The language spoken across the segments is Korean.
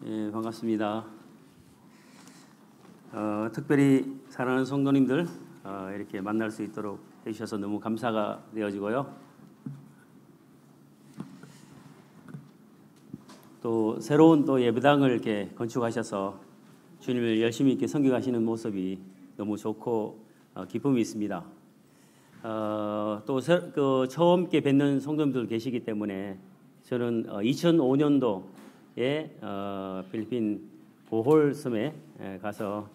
예, 반갑습니다. 특별히 사랑하는 성도님들 이렇게 만날 수 있도록 해주셔서 너무 감사가 되어지고요. 또 새로운 또 예배당을 이렇게 건축하셔서 주님을 열심히 이렇게 섬겨가시는 모습이 너무 좋고 기쁨이 있습니다. 또 처음 이렇게 뵙는 성도님들 계시기 때문에 저는 2005년도에 필리핀 보홀 섬에 가서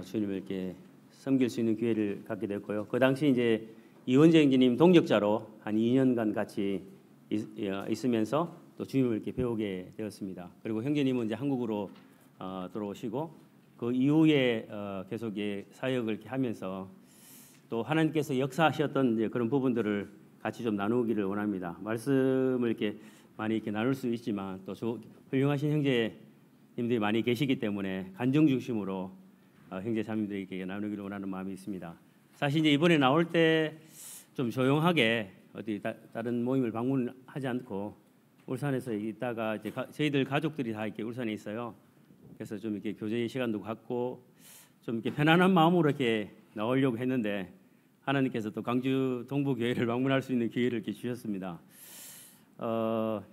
주님을 이렇게 섬길 수 있는 기회를 갖게 됐고요. 그 당시 이제 이원재 형제님 동역자로 한 2년간 같이 있으면서 또 주님을 이렇게 배우게 되었습니다. 그리고 형제님은 이제 한국으로 들어오시고 그 이후에 계속 사역을 이렇게 하면서 또 하나님께서 역사하셨던 이제 그런 부분들을 같이 좀 나누기를 원합니다. 말씀을 이렇게 많이 이렇게 나눌 수 있지만 또 훌륭하신 형제님들이 많이 계시기 때문에 간증 중심으로 형제 자매들에게 나누기를 원하는 마음이 있습니다. 사실 이제 이번에 나올 때 좀 조용하게 어디 다른 모임을 방문하지 않고 울산에서 있다가 이제 저희들 가족들이 다 이렇게 울산에 있어요. 그래서 좀 이렇게 교제의 시간도 갖고 좀 이렇게 편안한 마음으로 이렇게 나오려고 했는데 하나님께서 또 광주 동부교회를 방문할 수 있는 기회를 이렇게 주셨습니다.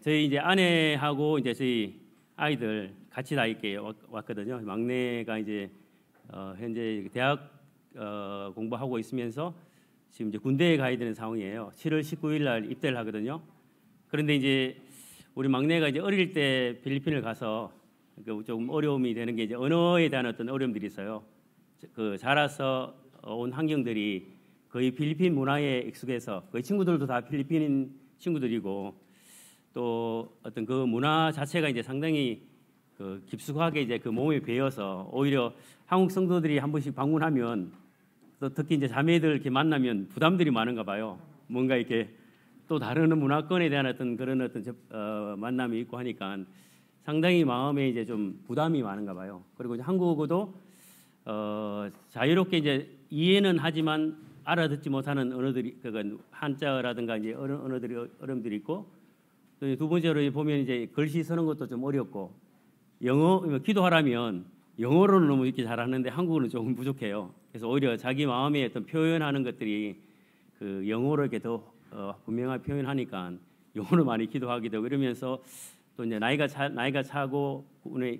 저희 이제 아내하고 이제 저희 아이들 같이 다 이렇게 왔거든요. 막내가 이제 현재 대학 공부하고 있으면서 지금 이제 군대에 가야 되는 상황이에요. 7월 19일 날 입대를 하거든요. 그런데 이제 우리 막내가 이제 어릴 때 필리핀을 가서 조금 어려움이 되는 게 이제 언어에 대한 어떤 어려움들이 있어요. 그 자라서 온 환경들이 거의 필리핀 문화에 익숙해서 거의 친구들도 다 필리핀 친구들이고 또 어떤 그 문화 자체가 이제 상당히 그 깊숙하게 이제 그 몸에 배어서 오히려 한국 성도들이 한 번씩 방문하면 또 특히 이제 자매들 이렇게 만나면 부담들이 많은가 봐요. 뭔가 이렇게 또 다른 문화권에 대한 어떤 그런 어떤 만남이 있고 하니까 상당히 마음에 이제 좀 부담이 많은가 봐요. 그리고 이제 한국어도 자유롭게 이제 이해는 하지만 알아듣지 못하는 언어들이 그건 한자라든가 이제 어려움들이 있고 또 두 번째로 보면 이제 글씨 쓰는 것도 좀 어렵고 영어 기도하라면 영어로는 너무 이렇게 잘하는데 한국어는 조금 부족해요. 그래서 오히려 자기 마음에 어떤 표현하는 것들이 그 영어로 이렇게 더 분명하게 표현하니까 영어로 많이 기도하게 되고 이러면서 또 이제 나이가 차고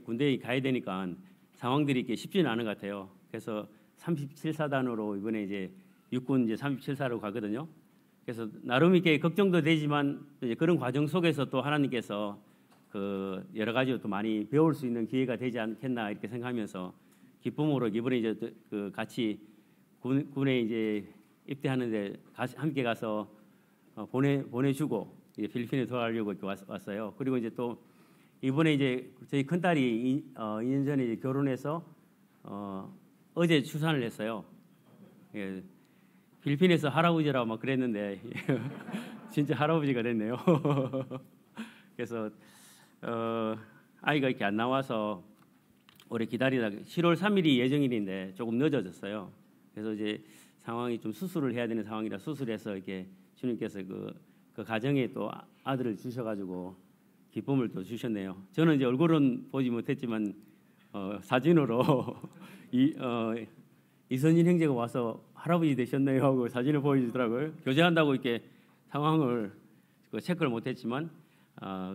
군대에 가야 되니까 상황들이 이렇게 쉽지는 않은 것 같아요. 그래서 37사단으로 이번에 이제 육군 이제 37사로 가거든요. 그래서 나름 이렇게 걱정도 되지만 이제 그런 과정 속에서 또 하나님께서 그 여러 가지 또 많이 배울 수 있는 기회가 되지 않겠나 이렇게 생각하면서 기쁨으로 이번에 이제 그 같이 군에 이제 입대하는데 함께 가서 보내주고 이제 필리핀에 돌아가려고 이렇게 왔어요. 그리고 이제 또 이번에 이제 저희 큰 딸이 2년 전에 이제 결혼해서 어제 출산을 했어요. 예, 필리핀에서 할아버지라고 막 그랬는데 진짜 할아버지가 됐네요. 그래서 아이가 이렇게 안 나와서 오래 기다리다 7월 3일이 예정일인데 조금 늦어졌어요. 그래서 이제 상황이 좀 수술을 해야 되는 상황이라 수술해서 이렇게 주님께서 그 가정에 또 아들을 주셔가지고 기쁨을 또 주셨네요. 저는 이제 얼굴은 보지 못했지만 사진으로 이선진 형제가 와서 할아버지 되셨네요 하고 사진을 보여주더라고요. 교제한다고 이렇게 상황을 체크를 못했지만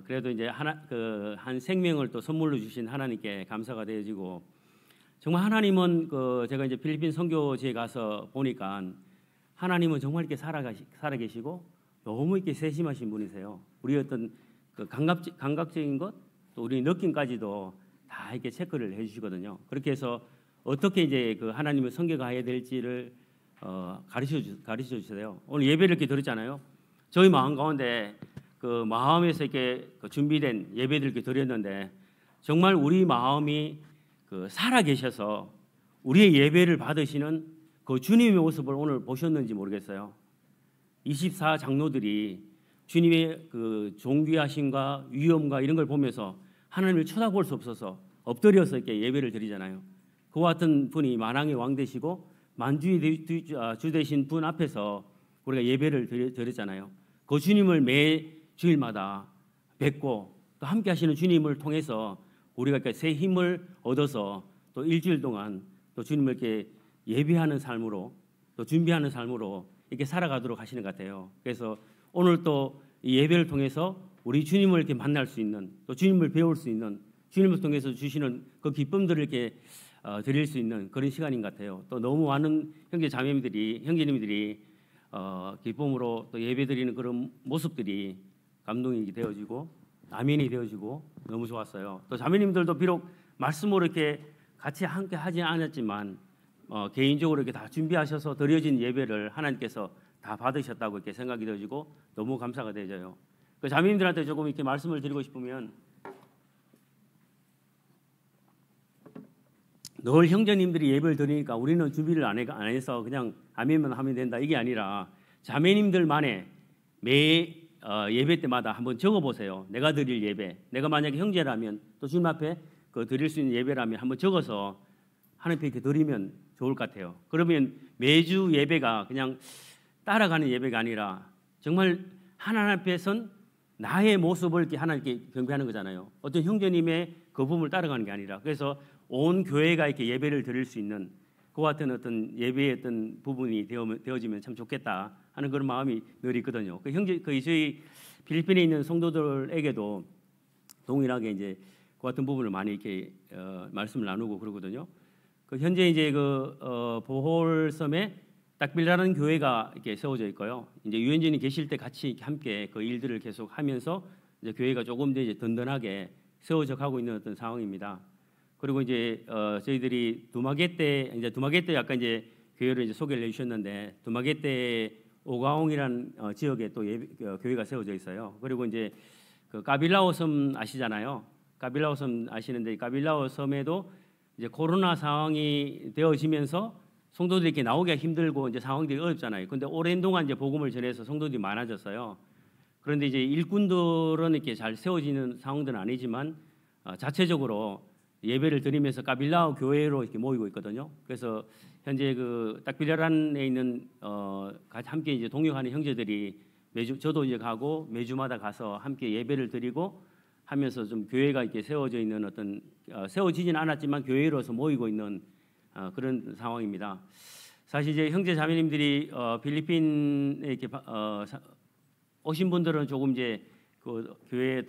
그래도 이제 한 생명을 또 선물로 주신 하나님께 감사가 되어지고 정말 하나님은 제가 이제 필리핀 선교지에 가서 보니까 하나님은 정말 이렇게 살아 계시고 너무 이렇게 세심하신 분이세요. 우리 어떤 그 감각적인 것 또 우리 느낌까지도 다 이렇게 체크를 해주시거든요. 그렇게 해서 어떻게 이제 그 하나님을 섬겨가야 될지를 가르쳐 주세요. 오늘 예배를 이렇게 드렸잖아요. 저희 마음 가운데 그 마음에서 이렇게 준비된 예배들 이렇게 드렸는데 정말 우리 마음이 그 살아 계셔서 우리의 예배를 받으시는 그 주님의 모습을 오늘 보셨는지 모르겠어요. 24 장로들이 주님의 그 존귀하심과 위엄과 이런 걸 보면서 하나님을 쳐다볼 수 없어서 엎드려서 이렇게 예배를 드리잖아요. 그와 같은 분이 만왕의 왕 되시고 만주의 주 되신 분 앞에서 우리가 예배를 드렸잖아요. 그 주님을 매 주일마다 뵙고 또 함께 하시는 주님을 통해서 우리가 이렇게 새 힘을 얻어서 또 일주일 동안 또 주님을 이렇게 예배하는 삶으로 또 준비하는 삶으로 이렇게 살아가도록 하시는 것 같아요. 그래서 오늘 또 이 예배를 통해서 우리 주님을 이렇게 만날 수 있는 또 주님을 배울 수 있는 주님을 통해서 주시는 그 기쁨들을 이렇게 드릴 수 있는 그런 시간인 것 같아요. 또 너무 많은 형제님들이 기쁨으로 또 예배드리는 그런 모습들이 감동이 되어지고 아멘이 되어지고 너무 좋았어요. 또 자매님들도 비록 말씀으로 이렇게 같이 함께 하지 않았지만 개인적으로 이렇게 다 준비하셔서 드려진 예배를 하나님께서 다 받으셨다고 이렇게 생각이 되어지고 너무 감사가 되어져요. 그 자매님들한테 조금 이렇게 말씀을 드리고 싶으면 늘 형제님들이 예배를 드리니까 우리는 준비를 안 해서 그냥 아멘만 하면 된다 이게 아니라 자매님들만의 매 예배 때마다 한번 적어보세요. 내가 드릴 예배, 내가 만약에 형제라면 또 주님 앞에 그 드릴 수 있는 예배라면 한번 적어서 하나님께 이렇게 드리면 좋을 것 같아요. 그러면 매주 예배가 그냥 따라가는 예배가 아니라 정말 하나님 앞에 선 나의 모습을 이렇게 하나님께 경배하는 거잖아요. 어떤 형제님의 그 부분을 따라가는 게 아니라 그래서 온 교회가 이렇게 예배를 드릴 수 있는 그와 같은 어떤 예배의 어떤 부분이 되어지면 참 좋겠다 하는 그런 마음이 늘 있거든요. 저희 필리핀에 있는 성도들에게도 동일하게 이제 그 같은 부분을 많이 이렇게 말씀을 나누고 그러거든요. 현재 이제 보홀섬에 딱빌라라는 교회가 이렇게 세워져 있고요. 이제 유엔진이 계실 때 같이 함께 그 일들을 계속 하면서 이제 교회가 조금 더 이제 든든하게 세워져 가고 있는 어떤 상황입니다. 그리고 이제 저희들이 두마게 때 약간 이제 교회를 이제 소개를 해주셨는데 두마게 때 오가옹이라는 지역에 또 교회가 세워져 있어요. 그리고 이제 그 까빌라오 섬 아시잖아요. 까빌라오 섬 아시는데 까빌라오 섬에도 이제 코로나 상황이 되어지면서 성도들이 이렇게 나오기가 힘들고 이제 상황들이 어렵잖아요. 그런데 오랜 동안 이제 복음을 전해서 성도들이 많아졌어요. 그런데 이제 일꾼들은 이렇게 잘 세워지는 상황들은 아니지만 자체적으로 예배를 드리면서 까빌라오 교회로 이렇게 모이고 있거든요. 그래서 현재 그 딱빌라란에 있는 함께 이제 동역하는 형제들이 저도 이제 가고 매주마다 가서 함께 예배를 드리고 하면서 좀 교회가 이렇게 세워져 있는 어떤 세워지진 않았지만 교회로서 모이고 있는 그런 상황입니다. 사실 이제 형제 자매님들이 필리핀에 이렇게 오신 분들은 조금 이제 그 교회의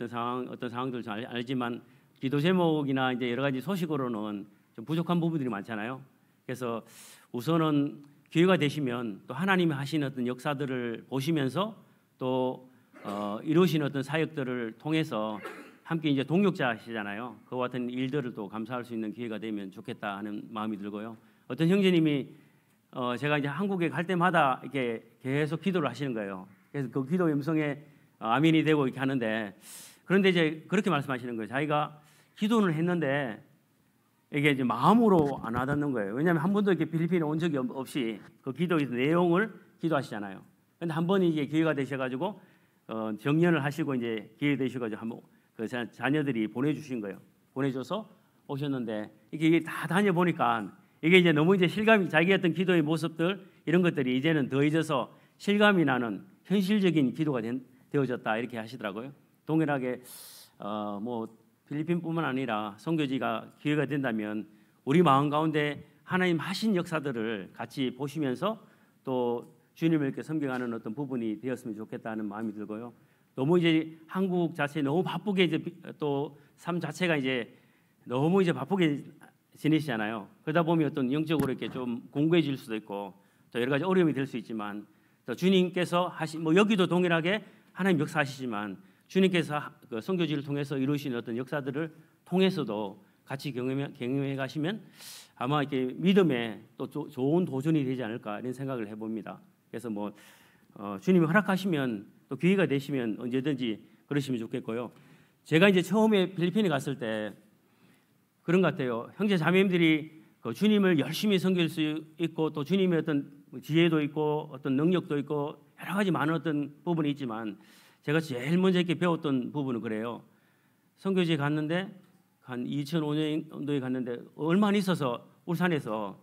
어떤 상황들을 잘 알지만 기도 제목이나 이제 여러 가지 소식으로는 좀 부족한 부분들이 많잖아요. 그래서 우선은 기회가 되시면 또 하나님이 하신 어떤 역사들을 보시면서 또 이루신 어떤 사역들을 통해서 함께 이제 동역자시잖아요. 그와 같은 일들을 또 감사할 수 있는 기회가 되면 좋겠다 하는 마음이 들고요. 어떤 형제님이 제가 이제 한국에 갈 때마다 이렇게 계속 기도를 하시는 거예요. 그래서 그 기도 음성에 아멘이 되고 이렇게 하는데 그런데 이제 그렇게 말씀하시는 거예요. 자기가 기도는 했는데 이게 이제 마음으로 안 와닿는 거예요. 왜냐하면 한 번도 이렇게 필리핀에 온 적이 없이 그 기도의 내용을 기도하시잖아요. 그런데 한 번이 이제 기회가 되셔가지고 정년을 하시고 이제 기회 되셔가지고 한번 그 자녀들이 보내주신 거예요. 보내줘서 오셨는데 이게 다 다녀보니까 이게 이제 너무 이제 실감이 자기 어떤 기도의 모습들 이런 것들이 이제는 더해져서 실감이 나는 현실적인 기도가 되어졌다 이렇게 하시더라고요. 동일하게 뭐 필리핀뿐만 아니라 선교지가 기회가 된다면 우리 마음 가운데 하나님 하신 역사들을 같이 보시면서 또 주님을 이렇게 섬겨가는 어떤 부분이 되었으면 좋겠다는 마음이 들고요. 너무 이제 한국 자체 너무 바쁘게 이제 또 삶 자체가 이제 너무 이제 바쁘게 지내시잖아요. 그러다 보면 어떤 영적으로 이렇게 좀 공고해질 수도 있고 또 여러 가지 어려움이 될 수 있지만 또 주님께서 뭐 여기도 동일하게 하나님 역사하시지만 주님께서 그 선교지를 통해서 이루신 어떤 역사들을 통해서도 같이 경험해 가시면 아마 이렇게 믿음에 또 좋은 도전이 되지 않을까 이런 생각을 해봅니다. 그래서 뭐 주님이 허락하시면 또 기회가 되시면 언제든지 그러시면 좋겠고요. 제가 이제 처음에 필리핀에 갔을 때 그런 것 같아요. 형제 자매님들이 그 주님을 열심히 섬길 수 있고 또 주님의 어떤 지혜도 있고 어떤 능력도 있고 여러 가지 많은 어떤 부분이 있지만 제가 제일 먼저 이렇게 배웠던 부분은 그래요. 선교지에 갔는데 한 2005년도에 갔는데 얼마 안 있어서 울산에서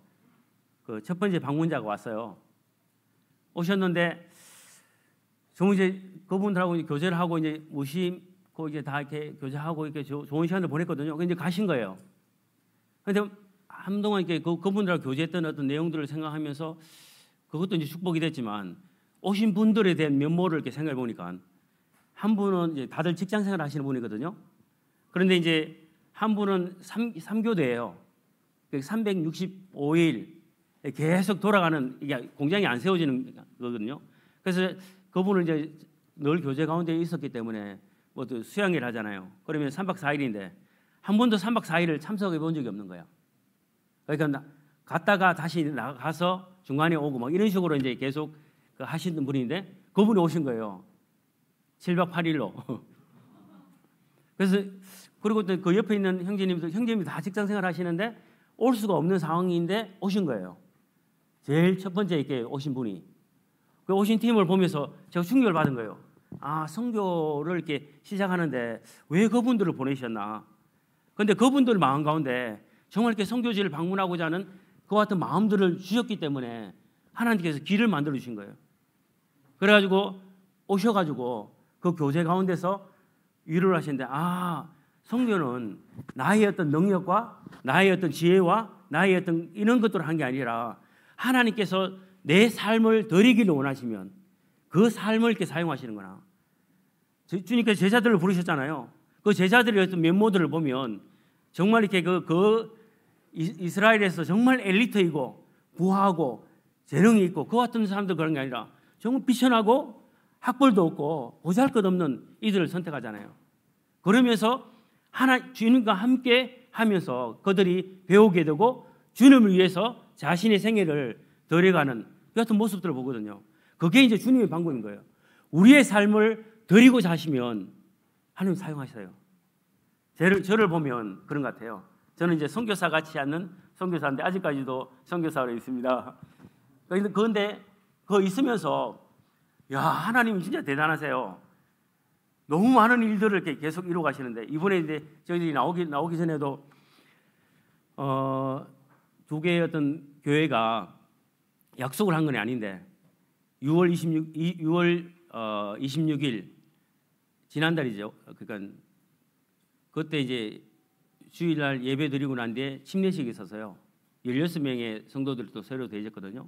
그 첫 번째 방문자가 왔어요. 오셨는데 좀 이제 그분들하고 교제를 하고 이제 그 이제 다 이렇게 교제하고 이렇게 좋은 시간을 보냈거든요. 근데 이제 가신 거예요. 근데 한동안 이렇게 그분들하고 교제했던 어떤 내용들을 생각하면서 그것도 이제 축복이 됐지만 오신 분들에 대한 면모를 이렇게 생각해 보니까 한 분은 이제 다들 직장 생활 하시는 분이거든요. 그런데 이제 한 분은 3교대예요. 365일 계속 돌아가는 이게 공장이 안 세워지는 거거든요. 그래서 그분은 이제 늘 교제 가운데 있었기 때문에 뭐 또 수양일 하잖아요. 그러면 3박 4일인데 한 번도 3박 4일을 참석해 본 적이 없는 거야. 그러니까 갔다가 다시 나가서 중간에 오고 막 이런 식으로 이제 계속 하시는 분인데 그분이 오신 거예요. 7박 8일로. 그래서 그리고 또 그 옆에 있는 형제님들 다 직장 생활 하시는데 올 수가 없는 상황인데 오신 거예요. 제일 첫 번째 이렇게 오신 분이. 그 오신 팀을 보면서 제가 충격을 받은 거예요. 아, 선교를 이렇게 시작하는데 왜 그분들을 보내셨나? 근데 그분들 마음 가운데 정말 이렇게 선교지를 방문하고자 하는 그와 같은 마음들을 주셨기 때문에 하나님께서 길을 만들어 주신 거예요. 그래가지고 오셔가지고 그 교제 가운데서 위로를 하시는데, 아, 선교는 나의 어떤 능력과 나의 어떤 지혜와 나의 어떤 이런 것들을 한 게 아니라 하나님께서 내 삶을 드리기를 원하시면 그 삶을 이렇게 사용하시는구나. 주님께서 제자들을 부르셨잖아요. 그 제자들의 어떤 면모들을 보면 정말 이렇게 이스라엘에서 정말 엘리트이고 부하고 재능이 있고 그 같은 사람들 그런 게 아니라 정말 비천하고 학벌도 없고 보잘것없는 이들을 선택하잖아요. 그러면서 주님과 함께 하면서 그들이 배우게 되고 주님을 위해서 자신의 생애를 드려가는 그 같은 모습들을 보거든요. 그게 이제 주님의 방법인 거예요. 우리의 삶을 드리고자 하시면 하나님 사용하셔요. 저를 보면 그런 것 같아요. 저는 이제 선교사 같지 않는 선교사인데 아직까지도 선교사로 있습니다. 그런데 그거 있으면서 야, 하나님 진짜 대단하세요. 너무 많은 일들을 이렇게 계속 이루어 가시는데 이번에 이제 저희들이 나오기 전에도 두 개의 어떤 교회가 약속을 한 건 아닌데 6월 26일 지난달이죠. 그러니까 그때 이제 주일날 예배 드리고 난 뒤에 침례식이 있어서요. 16명의 성도들이 또 새로 되어졌거든요.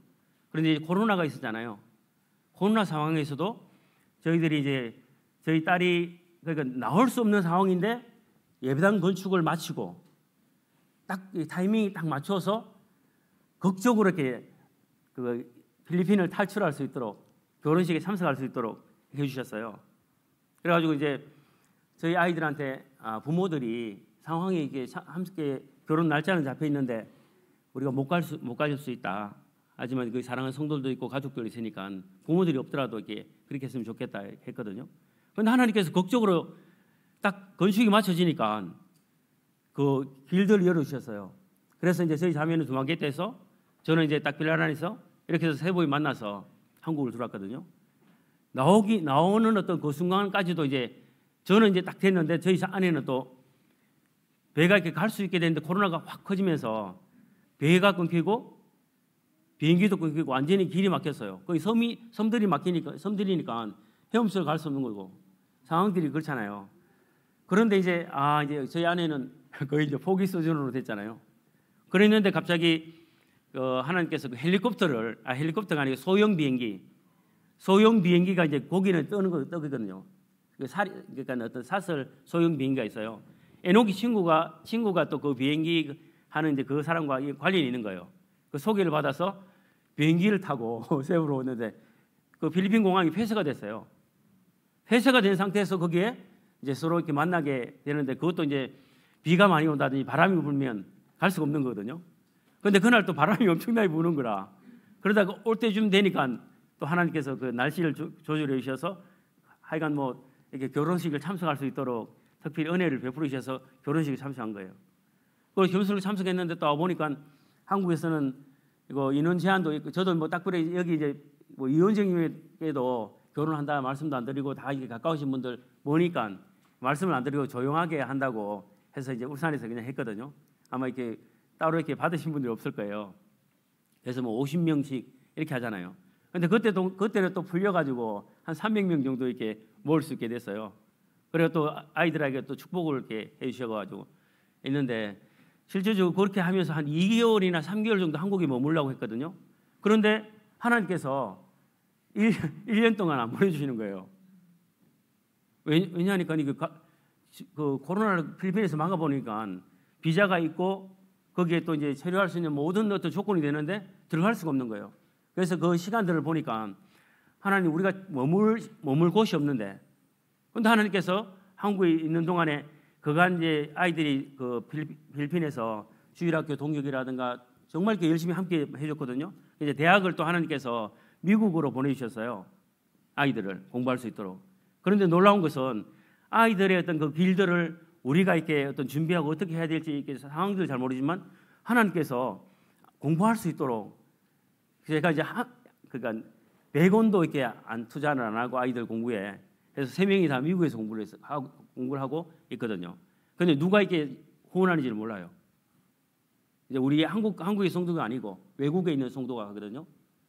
그런데 이제 코로나가 있었잖아요. 코로나 상황에서도 저희들이 이제 저희 딸이 그러니까 나올 수 없는 상황인데 예배당 건축을 마치고 딱 타이밍이 딱 맞춰서 극적으로 이렇게 그 필리핀을 탈출할 수 있도록 결혼식에 참석할 수 있도록 해주셨어요. 그래가지고 이제 저희 아이들한테 부모들이 상황이 이게 함께 결혼 날짜는 잡혀 있는데 우리가 못 가실 수 있다. 하지만 그 사랑하는 성도들도 있고 가족들이 있으니까 부모들이 없더라도 이렇게 그렇게 했으면 좋겠다 했거든요. 그런데 하나님께서 극적으로 딱 건축이 맞춰지니까 그 길들을 열어주셨어요. 그래서 이제 저희 자매는 두만게떼에서 저는 이제 딱 빌라란에서 이렇게 해서 세 분이 만나서 한국을 들어왔거든요. 나오는 어떤 그 순간까지도 이제 저는 이제 딱 됐는데 저희 아내는 또 배가 이렇게 갈 수 있게 됐는데 코로나가 확 커지면서 배가 끊기고 비행기도 끊기고 완전히 길이 막혔어요. 거기 섬들이 섬들이니까 헤엄쳐서 갈 수 없는 거고 상황들이 그렇잖아요. 그런데 이제 이제 저희 아내는 거의 이제 포기 수준으로 됐잖아요. 그랬는데 갑자기 하나님께서 그 헬리콥터가 아니고 소형 비행기가 이제 고기는 떠거든요. 그러니까 어떤 사설 소형 비행기가 있어요. 에녹이 친구가 또 그 비행기 하는 이제 그 사람과 관련이 있는 거예요. 그 소개를 받아서 비행기를 타고 세우러 오는데 그 필리핀 공항이 폐쇄가 됐어요. 폐쇄가 된 상태에서 거기에 이제 서로 이렇게 만나게 되는데 그것도 이제 비가 많이 온다든지 바람이 불면 갈 수가 없는 거거든요. 그런데 그날 또 바람이 엄청나게 부는 거라. 그러다가 올 때쯤 되니까 또 하나님께서 그 날씨를 조절해 주셔서 하여간 뭐 이렇게 결혼식을 참석할 수 있도록 특별히 은혜를 베풀으셔서 결혼식에 참석한 거예요. 그 결혼식을 참석했는데 또 와보니까 한국에서는 이거 인원 제한도 있고 저도 뭐 딱 그래 여기 이제 뭐 이혼정님에게도 결혼한다 말씀도 안 드리고 다 이게 가까우신 분들 보니까 말씀을 안 드리고 조용하게 한다고 해서 이제 울산에서 그냥 했거든요. 아마 이렇게 따로 이렇게 받으신 분들이 없을 거예요. 그래서 뭐 50명씩 이렇게 하잖아요. 근데 그때는 또 풀려가지고 한 300명 정도 이렇게 모을 수 있게 됐어요. 그리고 또 아이들에게 또 축복을 이렇게 해주셔가지고 있는데 실제적으로 그렇게 하면서 한 2개월이나 3개월 정도 한국에 머물라고 했거든요. 그런데 하나님께서 1년 동안 안 보내주시는 거예요. 왜냐하니까 그 코로나를 필리핀에서 막아보니까 비자가 있고 거기에 또 이제 체류할 수 있는 모든 어떤 조건이 되는데 들어갈 수가 없는 거예요. 그래서 그 시간들을 보니까 하나님 우리가 머물 곳이 없는데, 그런데 하나님께서 한국에 있는 동안에 그간 이제 아이들이 그 필리핀에서 주일학교 동역이라든가 정말 이렇게 열심히 함께 해줬거든요. 이제 대학을 또 하나님께서 미국으로 보내주셨어요. 아이들을 공부할 수 있도록. 그런데 놀라운 것은 아이들의 어떤 그 길들을 우리가 이렇게 어떤 준비하고 어떻게 해야 될지 이렇게 상황들을 잘 모르지만 하나님께서 공부할 수 있도록, 제가 이제 그러니까 100원도 이렇게 투자를 안 하고 아이들 공부에 해서 3명이 다 미국에서 공부를 하고 있거든요. 그런데 누가 이렇게 후원하는지를 몰라요. 이제 우리 한국의 성도가 아니고 외국에 있는 성도가 하거든요.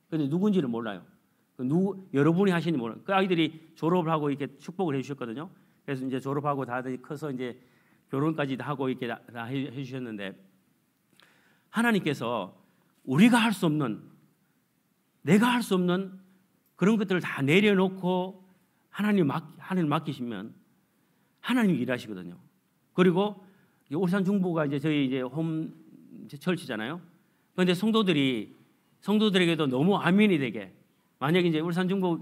그런데 누군지를 몰라요. 여러분이 하시는지 몰라요. 그 아이들이 졸업을 하고 이렇게 축복을 해주셨거든요. 그래서 이제 졸업하고 다들 커서 이제 결혼까지 하고 이렇게 다 해주셨는데, 하나님께서 우리가 할 수 없는, 내가 할 수 없는 그런 것들을 다 내려놓고 하나님 맡기시면 하나님이 일하시거든요. 그리고 울산 중부가 이제 저희 이제 홈 철치잖아요. 그런데 성도들에게도 너무 아멘이 되게, 만약에 이제 울산 중부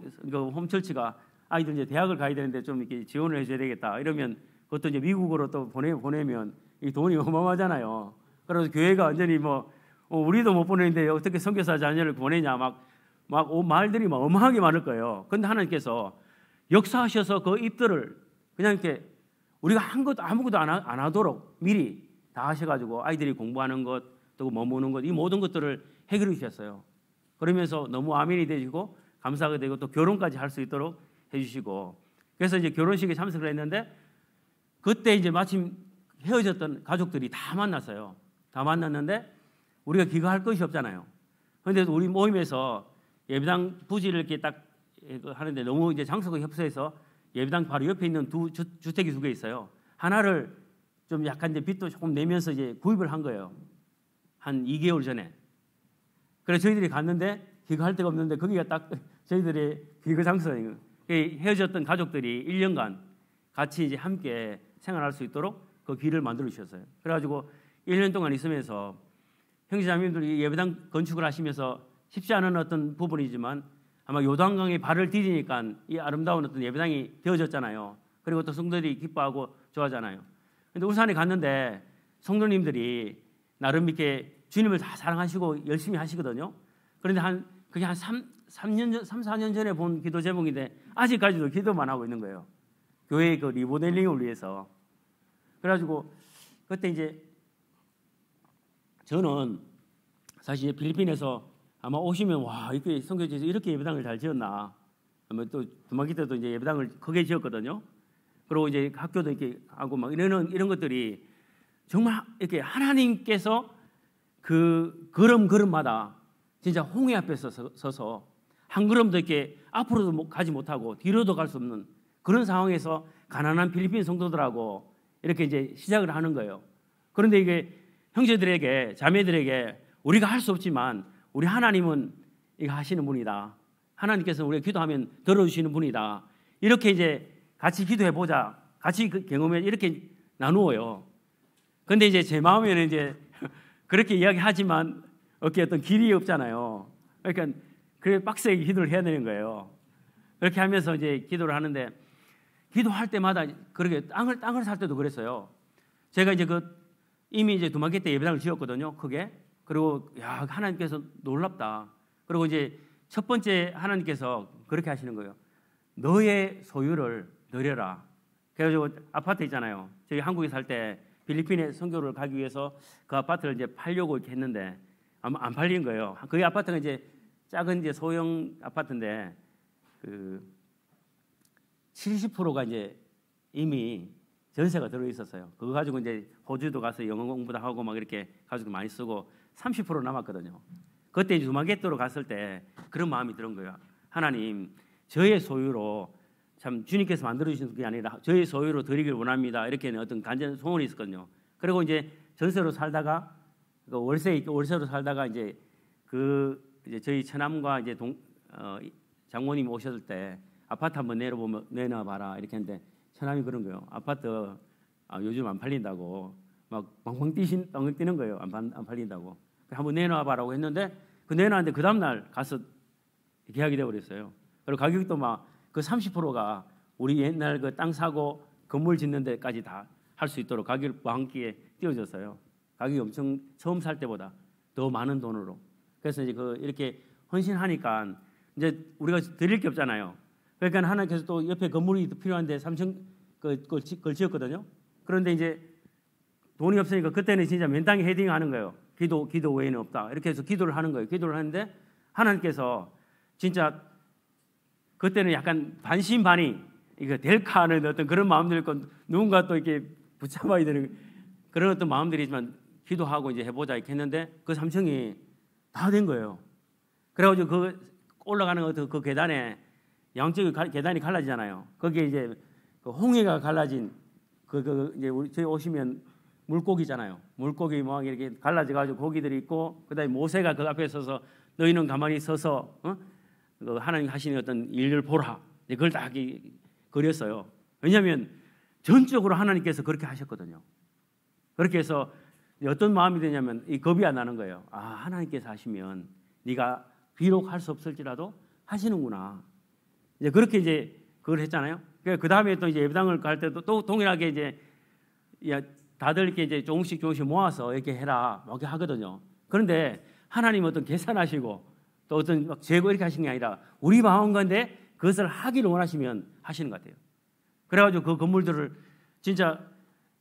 홈 철치가 아이들 이제 대학을 가야 되는데 좀 이렇게 지원을 해줘야 되겠다 이러면 그것도 이제 미국으로 또 보내면 이 돈이 어마어마하잖아요. 그래서 교회가 완전히 우리도 못 보내는데 어떻게 선교사 자녀를 보내냐 막 말들이 막 어마하게 많을 거예요. 그런데 하나님께서 역사하셔서 그 입들을 그냥 이렇게 우리가 아무것도 안 하도록 미리 다 하셔가지고 아이들이 공부하는 것, 또 머무는 것, 이 모든 것들을 해결해 주셨어요. 그러면서 너무 아멘이 되시고 감사가 되고 또 결혼까지 할 수 있도록 해주시고, 그래서 이제 결혼식에 참석을 했는데 그때 이제 마침 헤어졌던 가족들이 다 만났어요. 다 만났는데 우리가 귀가할 것이 없잖아요. 그런데 우리 모임에서 예배당 부지를 이렇게 딱 하는데 너무 이제 장소가 협소해서 예배당 바로 옆에 있는 주택이 2개 있어요. 하나를 좀 약간 이제 빚도 조금 내면서 이제 구입을 한 거예요. 한 2개월 전에. 그래서 저희들이 갔는데 귀가할 데가 없는데 거기가 딱 저희들의 귀가 장소예요. 헤어졌던 가족들이 1년간 같이 이제 함께 생활할 수 있도록 그 길을 만들어 주셨어요. 그래가지고 1년 동안 있으면서 형제자매님들이 예배당 건축을 하시면서 쉽지 않은 어떤 부분이지만 아마 요단강에 발을 디디니까 이 아름다운 어떤 예배당이 되어졌잖아요. 그리고 또 성도들이 기뻐하고 좋아하잖아요. 근데 울산에 갔는데 성도님들이 나름 이렇게 주님을 다 사랑하시고 열심히 하시거든요. 그런데 그게 한 4년 전에 본 기도 제목인데 아직까지도 기도만 하고 있는 거예요. 교회의 그 리모델링을 위해서. 그래가지고 그때 이제 저는 사실 필리핀에서 아마 오시면 와 이렇게 선교지에서 이렇게 예배당을 잘 지었나. 또 두마기 때도 이제 예배당을 크게 지었거든요. 그리고 이제 학교도 이렇게 하고 막 이런 것들이 정말 이렇게 하나님께서 그 걸음마다 진짜 홍해 앞에 서서 한 걸음도 이렇게 앞으로도 가지 못하고 뒤로도 갈 수 없는 그런 상황에서 가난한 필리핀 성도들하고 이렇게 이제 시작을 하는 거예요. 그런데 이게 형제들에게 자매들에게 우리가 할 수 없지만 우리 하나님은 이거 하시는 분이다. 하나님께서 우리가 기도하면 들어주시는 분이다. 이렇게 이제 같이 기도해 보자. 같이 경험해 이렇게 나누어요. 그런데 이제 제 마음에는 이제 그렇게 이야기하지만 어떤 길이 없잖아요. 그러니까 그래 빡세게 기도를 해야 되는 거예요. 그렇게 하면서 이제 기도를 하는데 기도할 때마다 그렇게 땅을 살 때도 그랬어요. 제가 이제 이미 이제 두마기 때 예배당을 지었거든요. 크게. 그리고 야 하나님께서 놀랍다. 그리고 이제 첫 번째 하나님께서 그렇게 하시는 거예요. 너의 소유를 늘려라. 그래가지고 아파트 있잖아요. 저희 한국에 살 때 필리핀에 선교를 가기 위해서 그 아파트를 이제 팔려고 이렇게 했는데 아마 안 팔린 거예요. 그 아파트가 이제 작은 이제 소형 아파트인데 70%가 이제 이미 전세가 들어 있었어요. 그거 가지고 이제 호주도 가서 영어 공부도 하고 막 이렇게 가지고 많이 쓰고 30% 남았거든요. 그때 이제 두마게토로 갔을 때 그런 마음이 드는 거예요. 하나님, 저의 소유로 참 주님께서 만들어 주신 게 아니라 저희 소유로 드리길 원합니다. 이렇게 어떤 간절한 소원이 있었거든요. 그리고 이제 전세로 살다가 월세로 살다가 이제 이제 저희 처남과 이제 장모님 오셨을 때 아파트 한번 내놔 봐라 이렇게 했는데 처남이 그런 거예요. 아파트 요즘 안 팔린다고 막 방방 뛰는 거예요. 안 팔린다고. 한번 내놔 봐라고 했는데 그 내놨는데 그 다음 날 가서 계약이 되어 버렸어요. 그리고 가격도 막 그 30%가 우리 옛날 그 땅 사고 건물 짓는 데까지 다 할 수 있도록 가격을 왕기에 띄워줬어요. 가격이 엄청 처음 살 때보다 더 많은 돈으로. 그래서 이제 이렇게 헌신하니까 이제 우리가 드릴 게 없잖아요. 그러니까 하나님께서 또 옆에 건물이 필요한데 3층 그걸 지었거든요. 그런데 이제 돈이 없으니까 그때는 진짜 맨땅에 헤딩하는 거예요. 기도 외에는 없다. 이렇게 해서 기도를 하는 거예요. 기도를 하는데 하나님께서 진짜 그때는 약간 반신반의 이거 될까 하는 어떤 그런 마음들이 있고 누군가 또 이렇게 붙잡아야 되는 그런 어떤 마음들이지만 기도하고 이제 해보자 이렇게 했는데 그 3층이 다 된 거예요. 그래가지고 그 올라가는 어떤 그 계단에 양쪽에 계단이 갈라지잖아요. 거기에 이제 그 홍해가 갈라진 이제 저희 오시면 물고기잖아요. 물고기 막 이렇게 갈라져가지고 고기들이 있고 그다음에 모세가 그 앞에 서서 너희는 가만히 서서 하나님 하시는 어떤 일을 보라. 그걸 다 그렸어요. 왜냐하면 전적으로 하나님께서 그렇게 하셨거든요. 그렇게 해서 어떤 마음이 되냐면 이 겁이 안 나는 거예요. 하나님께서 하시면 네가 비록 할 수 없을지라도 하시는구나. 이제 그렇게 이제 그걸 했잖아요. 그 다음에 또 이제 예배당을 갈 때도 또 동일하게 이제 다들 이렇게 이제 조금씩 모아서 이렇게 해라 이렇게 하거든요. 그런데 하나님 어떤 계산하시고 또 어떤 막 재고 이렇게 하시는 게 아니라 우리 마음 가운데 그것을 하기를 원하시면 하시는 것 같아요. 그래가지고 그 건물들을 진짜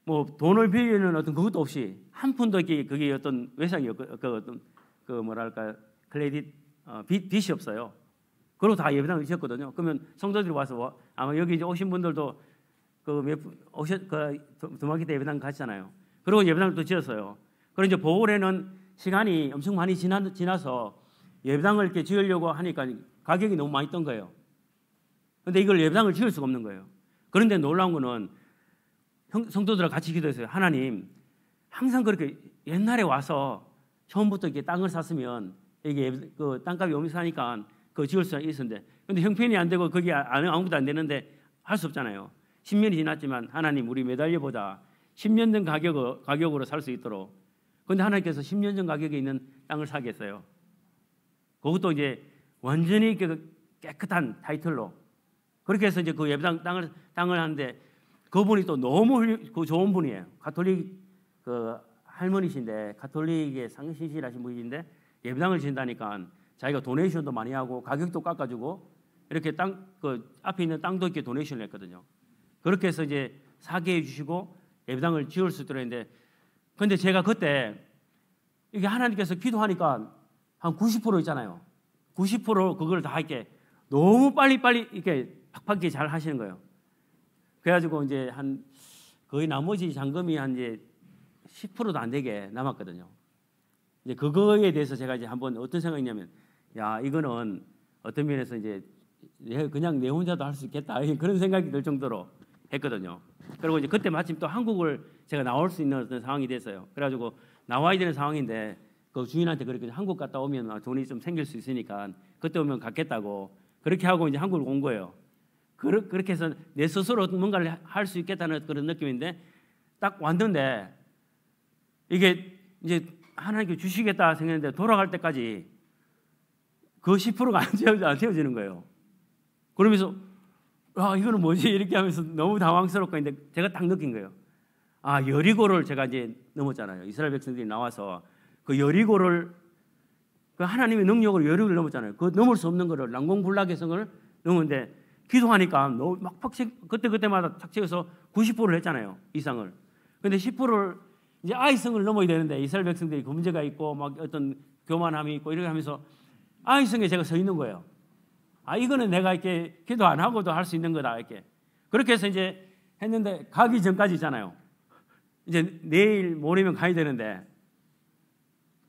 뭐 돈을 빌리는 어떤 그것도 없이 한 푼도 그게 어떤 외상이 어떤 뭐랄까 크레딧 빚이 없어요. 그리고 다 예배당을 지었거든요. 그러면 성도들이 와서 아마 여기 이제 오신 분들도 두마기 때 예배당 갔잖아요. 그리고 예배당을 또 지었어요. 그리고 이제 보궐에는 시간이 엄청 많이 지나서 예배당을 이렇게 지으려고 하니까 가격이 너무 많이 뜬 거예요. 그런데 이걸 예배당을 지을 수가 없는 거예요. 그런데 놀라운 거는 성도들과 같이 기도했어요. 하나님, 항상 그렇게 옛날에 와서 처음부터 이렇게 땅을 샀으면 이게 그 땅값이 엄청나니까 그 지을 수 있었는데, 근데 형편이 안 되고 거기 아무것도 안 되는데 할 수 없잖아요. 10년이 지났지만 하나님 우리 매달려 보자. 10년 전 가격으로 살 수 있도록. 그런데 하나님께서 10년 전 가격에 있는 땅을 사게 했어요. 그것도 이제 완전히 깨끗한 타이틀로. 그렇게 해서 이제 그 예배당 땅을 하는데 그분이 또 너무 좋은 분이에요. 가톨릭 그 할머니신데 가톨릭의 상신실하신 분인데 예배당을 지은다니까 자기가 도네이션도 많이 하고 가격도 깎아주고 이렇게 앞에 있는 땅도 이렇게 도네이션을 했거든요. 그렇게 해서 이제 사게 해주시고 예배당을 지을 수 있도록 했는데, 근데 제가 그때 이게 하나님께서 기도하니까 한 90% 있잖아요. 90% 그걸 다 이렇게 너무 빨리 이렇게 팍팍하게 잘 하시는 거예요. 그래가지고 이제 거의 나머지 잔금이 한 이제 10%도 안 되게 남았거든요. 이제 그거에 대해서 제가 이제 한번 어떤 생각이냐면, 이거는 어떤 면에서 이제 그냥 내 혼자도 할 수 있겠다 그런 생각이 들 정도로 했거든요. 그리고 이제 그때 마침 또 한국을 제가 나올 수 있는 어떤 상황이 됐어요. 그래가지고 나와야 되는 상황인데 그 주인한테 그렇게 한국 갔다 오면 돈이 좀 생길 수 있으니까 그때 오면 갖겠다고 그렇게 하고 이제 한국을 온 거예요. 그렇게 해서 내 스스로 뭔가를 할 수 있겠다는 그런 느낌인데 딱 왔는데 이게 이제 하나님께 주시겠다 생각했는데 돌아갈 때까지 그 10%가 안 채워지는 거예요. 그러면서 이거는 뭐지 이렇게 하면서 너무 당황스럽고 있는데 제가 딱 느낀 거예요. 여리고를 제가 이제 넘었잖아요. 이스라엘 백성들이 나와서 그 여리고를 그 하나님의 능력으로 여리고를 넘었잖아요. 그 넘을 수 없는 거를 난공불락의 성을 넘었는데 기도하니까 너무 막 그때마다 착취해서 90%를 했잖아요. 이상을. 근데 10%를 이제 아이성을 넘어야 되는데 이스라엘 백성들이 그 문제가 있고 막 어떤 교만함이 있고 이렇게 하면서 아이성에 제가 서 있는 거예요. 이거는 내가 이렇게 기도 안 하고도 할 수 있는 거다 이렇게. 그렇게 해서 이제 했는데 가기 전까지 있잖아요. 이제 내일 모레면 가야 되는데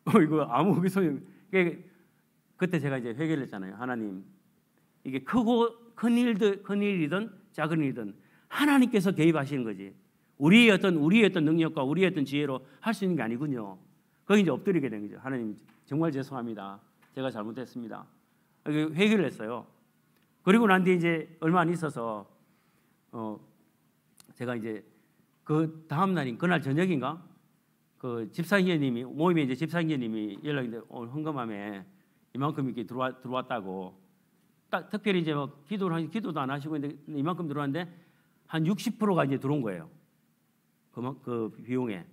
이거 아무 소용. 그때 제가 이제 회개를 했잖아요. 하나님, 이게 큰 일이든 작은 일이든 하나님께서 개입하시는 거지. 우리의 어떤 능력과 우리의 어떤 지혜로 할 수 있는 게 아니군요. 거기 이제 엎드리게 된 거죠. 하나님 정말 죄송합니다. 제가 잘못했습니다. 회개를 했어요. 그리고 난 뒤에 이제 얼마 안 있어서 제가 이제 그 다음 날인 그날 저녁인가 그 집사님이 모임에 이제 집사님이 연락인데 오늘 헌금함에 이만큼 이렇게 들어왔다고 딱 특별히 이제 뭐 기도도 안 하시고 있는데 이만큼 들어왔는데 한 60%가 이제 들어온 거예요. 그 비용에.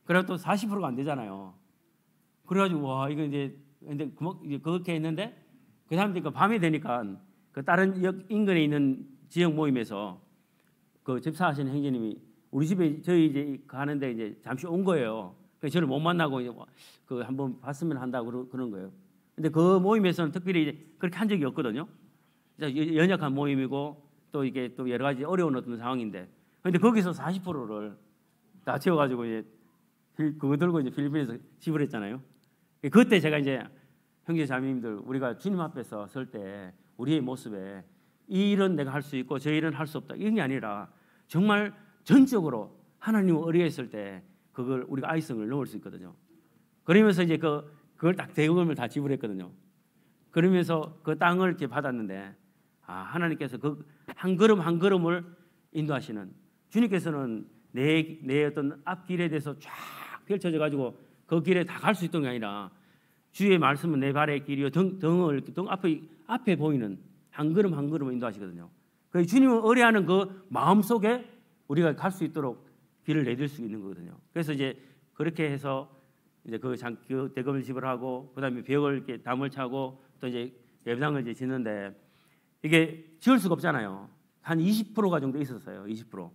그래도 또 40%가 안 되잖아요. 그래가지고 와 이거 이제 근데 그렇게 했는데 그 사람들이 밤이 되니까 그 다른 역 인근에 있는 지역 모임에서 그 집사하시는 형제님이 우리 집에 저희 이제 가는데 이제 잠시 온 거예요. 그래서 저를 못 만나고 이제 그 한번 봤으면 한다고 그런 거예요. 근데 그 모임에서는 특별히 이제 그렇게 한 적이 없거든요. 연약한 모임이고 또 이게 또 여러 가지 어려운 어떤 상황인데, 근데 거기서 40%를 다 채워가지고 이제 그거 들고 이제 필리핀에서 지불했잖아요. 그때 제가 이제 형제 자매님들 우리가 주님 앞에서 설 때 우리의 모습에 이 일은 내가 할 수 있고 저 일은 할 수 없다 이런 게 아니라 정말 전적으로 하나님 의뢰했을 때 그걸 우리가 아이성을 넣을 수 있거든요. 그러면서 이제 그걸 딱 대금을 다 지불했거든요. 그러면서 그 땅을 이렇게 받았는데 하나님께서 그 한 걸음 한 걸음을 인도하시는 주님께서는 내 어떤 앞길에 대해서 쫙 펼쳐져 가지고 그 길에 다 갈 수 있던 게 아니라 주의 말씀은 내 발의 길이요 등 앞에 보이는 한 걸음 한 걸음을 인도하시거든요. 그 주님을 의뢰하는 그 마음 속에 우리가 갈 수 있도록 길을 내줄 수 있는 거거든요. 그래서 이제 그렇게 해서 이제 그 대금을 지불하고 그다음에 벽을 이렇게 담을 차고 또 이제 예배당을 이제 짓는데 이게 지을 수가 없잖아요. 한 20%가 정도 있었어요. 20%.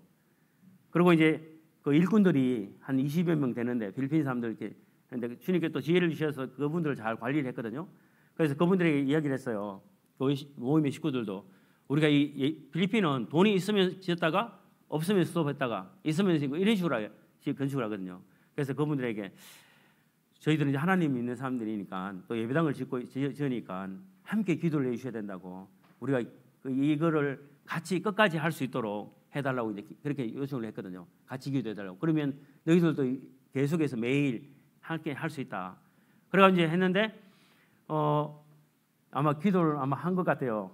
그리고 이제 그 일꾼들이 한 20여 명 되는데 필리핀 사람들 이렇게 근데 주님께 또 지혜를 주셔서 그분들을 잘 관리를 했거든요. 그래서 그분들에게 이야기를 했어요. 모임의 식구들도 우리가 이 필리핀은 돈이 있으면 지었다가 없으면 수업했다가 있으면 지고 이런 식으로 건축을 하거든요. 그래서 그분들에게 저희들은 이제 하나님 믿는 사람들이니까 또 예배당을 지으니까 함께 기도를 해주셔야 된다고 우리가 이거를 같이 끝까지 할 수 있도록 해달라고 이제 그렇게 요청을 했거든요. 같이 기도해달라고. 그러면 너희들도 계속해서 매일 함께 할 수 있다. 그래가 이제 했는데 아마 기도를 한 것 같아요.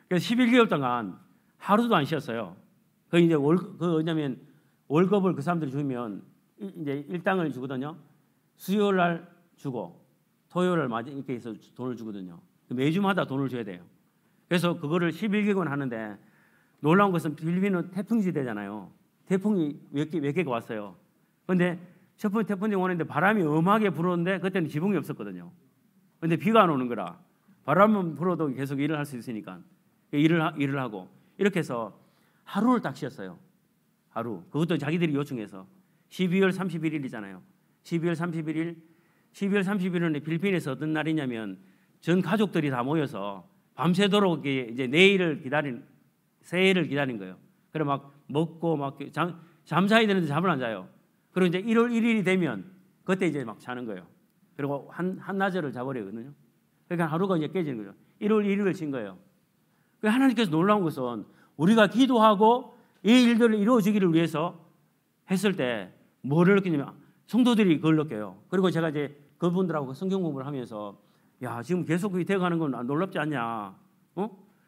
그래서 11개월 동안 하루도 안 쉬었어요. 그 이제 왜냐면 월급을 그 사람들이 주면 이제 일당을 주거든요. 수요일 날 주고 토요일 날 이렇게 해서 돈을 주거든요. 매주마다 돈을 줘야 돼요. 그래서 그거를 11개월 하는데 놀라운 것은 필리핀은 태풍지대잖아요. 태풍이 몇 개가 왔어요. 그런데 첫 번째 태풍이 오는데 바람이 엄하게 불었는데 그때는 지붕이 없었거든요. 그런데 비가 안 오는 거라 바람은 불어도 계속 일을 할 수 있으니까 일을 하고 이렇게 해서 하루를 딱 쉬었어요. 하루. 그것도 자기들이 요청해서 12월 31일이잖아요. 12월 31일은 필리핀에서 어떤 날이냐면 전 가족들이 다 모여서 밤새도록 이제 새해를 기다린 거예요. 그래 막 먹고 막 잠자야 되는데 잠을 안 자요. 그리고 이제 1월 1일이 되면 그때 이제 막 자는 거예요. 그리고 한나절을 자버리거든요. 그러니까 하루가 이제 깨지는 거죠. 1월 1일을 친 거예요. 하나님께서 놀라운 것은 우리가 기도하고 이 일들을 이루어지기를 위해서 했을 때 뭐를 느끼냐면 성도들이 그걸 느껴요. 그리고 제가 이제 그분들하고 성경 공부를 하면서 야 지금 계속 되어가는 건 놀랍지 않냐?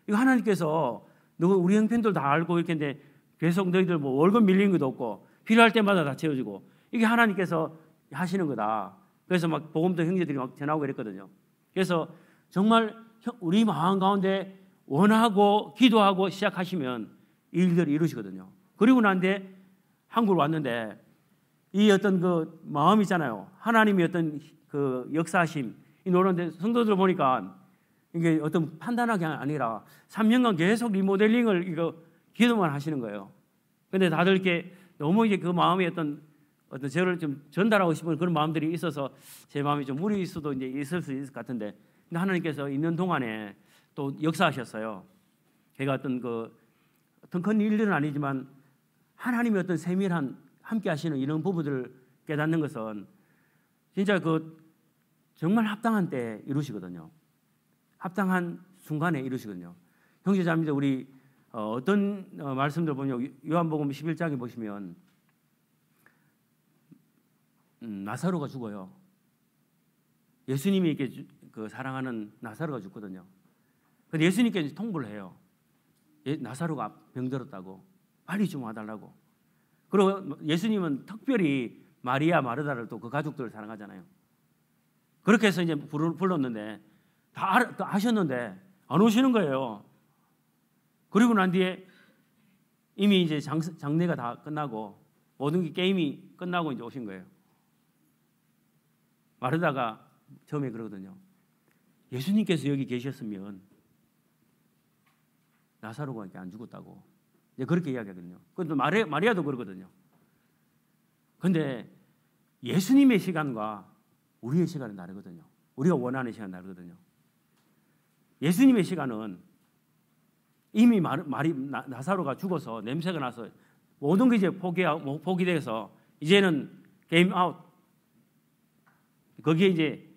이거 하나님께서 우리 형편들 다 알고 이렇게 했는데 계속 너희들 뭐 월급 밀리는 것도 없고 필요할 때마다 다 채워주고 이게 하나님께서 하시는 거다. 그래서 막 복음도 형제들이 막 전하고 그랬거든요. 그래서 정말 우리 마음 가운데 원하고 기도하고 시작하시면 이 일들을 이루시거든요. 그리고 난 뒤에 한국 왔는데 이 어떤 그 마음 있잖아요. 하나님의 어떤 그 역사하심 이 노는데 성도들 보니까 이게 어떤 판단하는 게 아니라 3년간 계속 리모델링을 이거 기도만 하시는 거예요. 근데 다들 이렇게 너무 이제 그 마음에 어떤 저를 좀 전달하고 싶은 그런 마음들이 있어서 제 마음이 좀 무리일 수도 이제 있을 수 있을 것 같은데 근데 하나님께서 있는 동안에 또 역사하셨어요. 제가 어떤 큰 일들은 아니지만 하나님의 어떤 세밀한 함께 하시는 이런 부분들을 깨닫는 것은 진짜 정말 합당한 때에 이루시거든요. 합당한 순간에 이루시거든요. 형제자매들 우리 어떤 말씀들 보면 요한복음 11장에 보시면 나사로가 죽어요. 예수님이 이렇게 그 사랑하는 나사로가 죽거든요. 근데 예수님께 통보를 해요. 나사로가 병들었다고 빨리 좀 와달라고. 그리고 예수님은 특별히 마리아 마르다를 또 그 가족들을 사랑하잖아요. 그렇게 해서 이제 불렀는데 다 아셨는데 안 오시는 거예요. 그리고 난 뒤에 이미 이제 장례가 다 끝나고 모든 게 게임이 끝나고 이제 오신 거예요. 마르다가 처음에 그러거든요. 예수님께서 여기 계셨으면 나사로가 이렇게 안 죽었다고. 이제 그렇게 이야기하거든요. 그것도 마리아도 그러거든요. 근데 예수님의 시간과 우리의 시간은 다르거든요. 우리가 원하는 시간은 다르거든요. 예수님의 시간은 이미 나사로가 죽어서 냄새가 나서 모든 게 이제 포기돼서 이제는 게임 아웃. 거기에 이제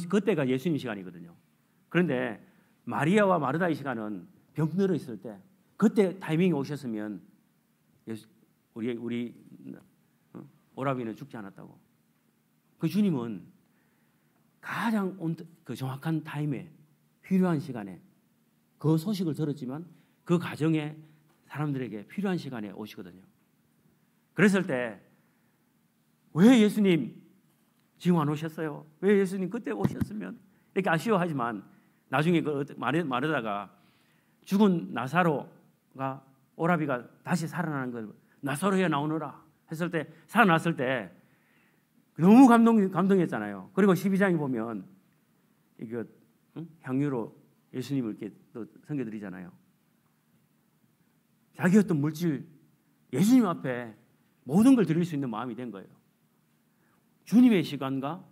그때가 예수님 시간이거든요. 그런데 마리아와 마르다의 시간은 병들어 있을 때 그때 타이밍이 오셨으면 우리 오라비는 죽지 않았다고. 그 주님은 가장 그 정확한 타임에 필요한 시간에 그 소식을 들었지만 그 가정에 사람들에게 필요한 시간에 오시거든요. 그랬을 때 왜 예수님 지금 안 오셨어요? 왜 예수님 그때 오셨으면 이렇게 아쉬워하지만 나중에 마르다가 죽은 나사로가 오라비가 다시 살아나는 걸 나사로야 나오너라 했을 때 살아났을 때 너무 감동했잖아요. 그리고 12장에 보면 이거 향유로 예수님을 이렇게 또 섬겨드리잖아요. 자기 어떤 물질 예수님 앞에 모든 걸 드릴 수 있는 마음이 된 거예요. 주님의 시간과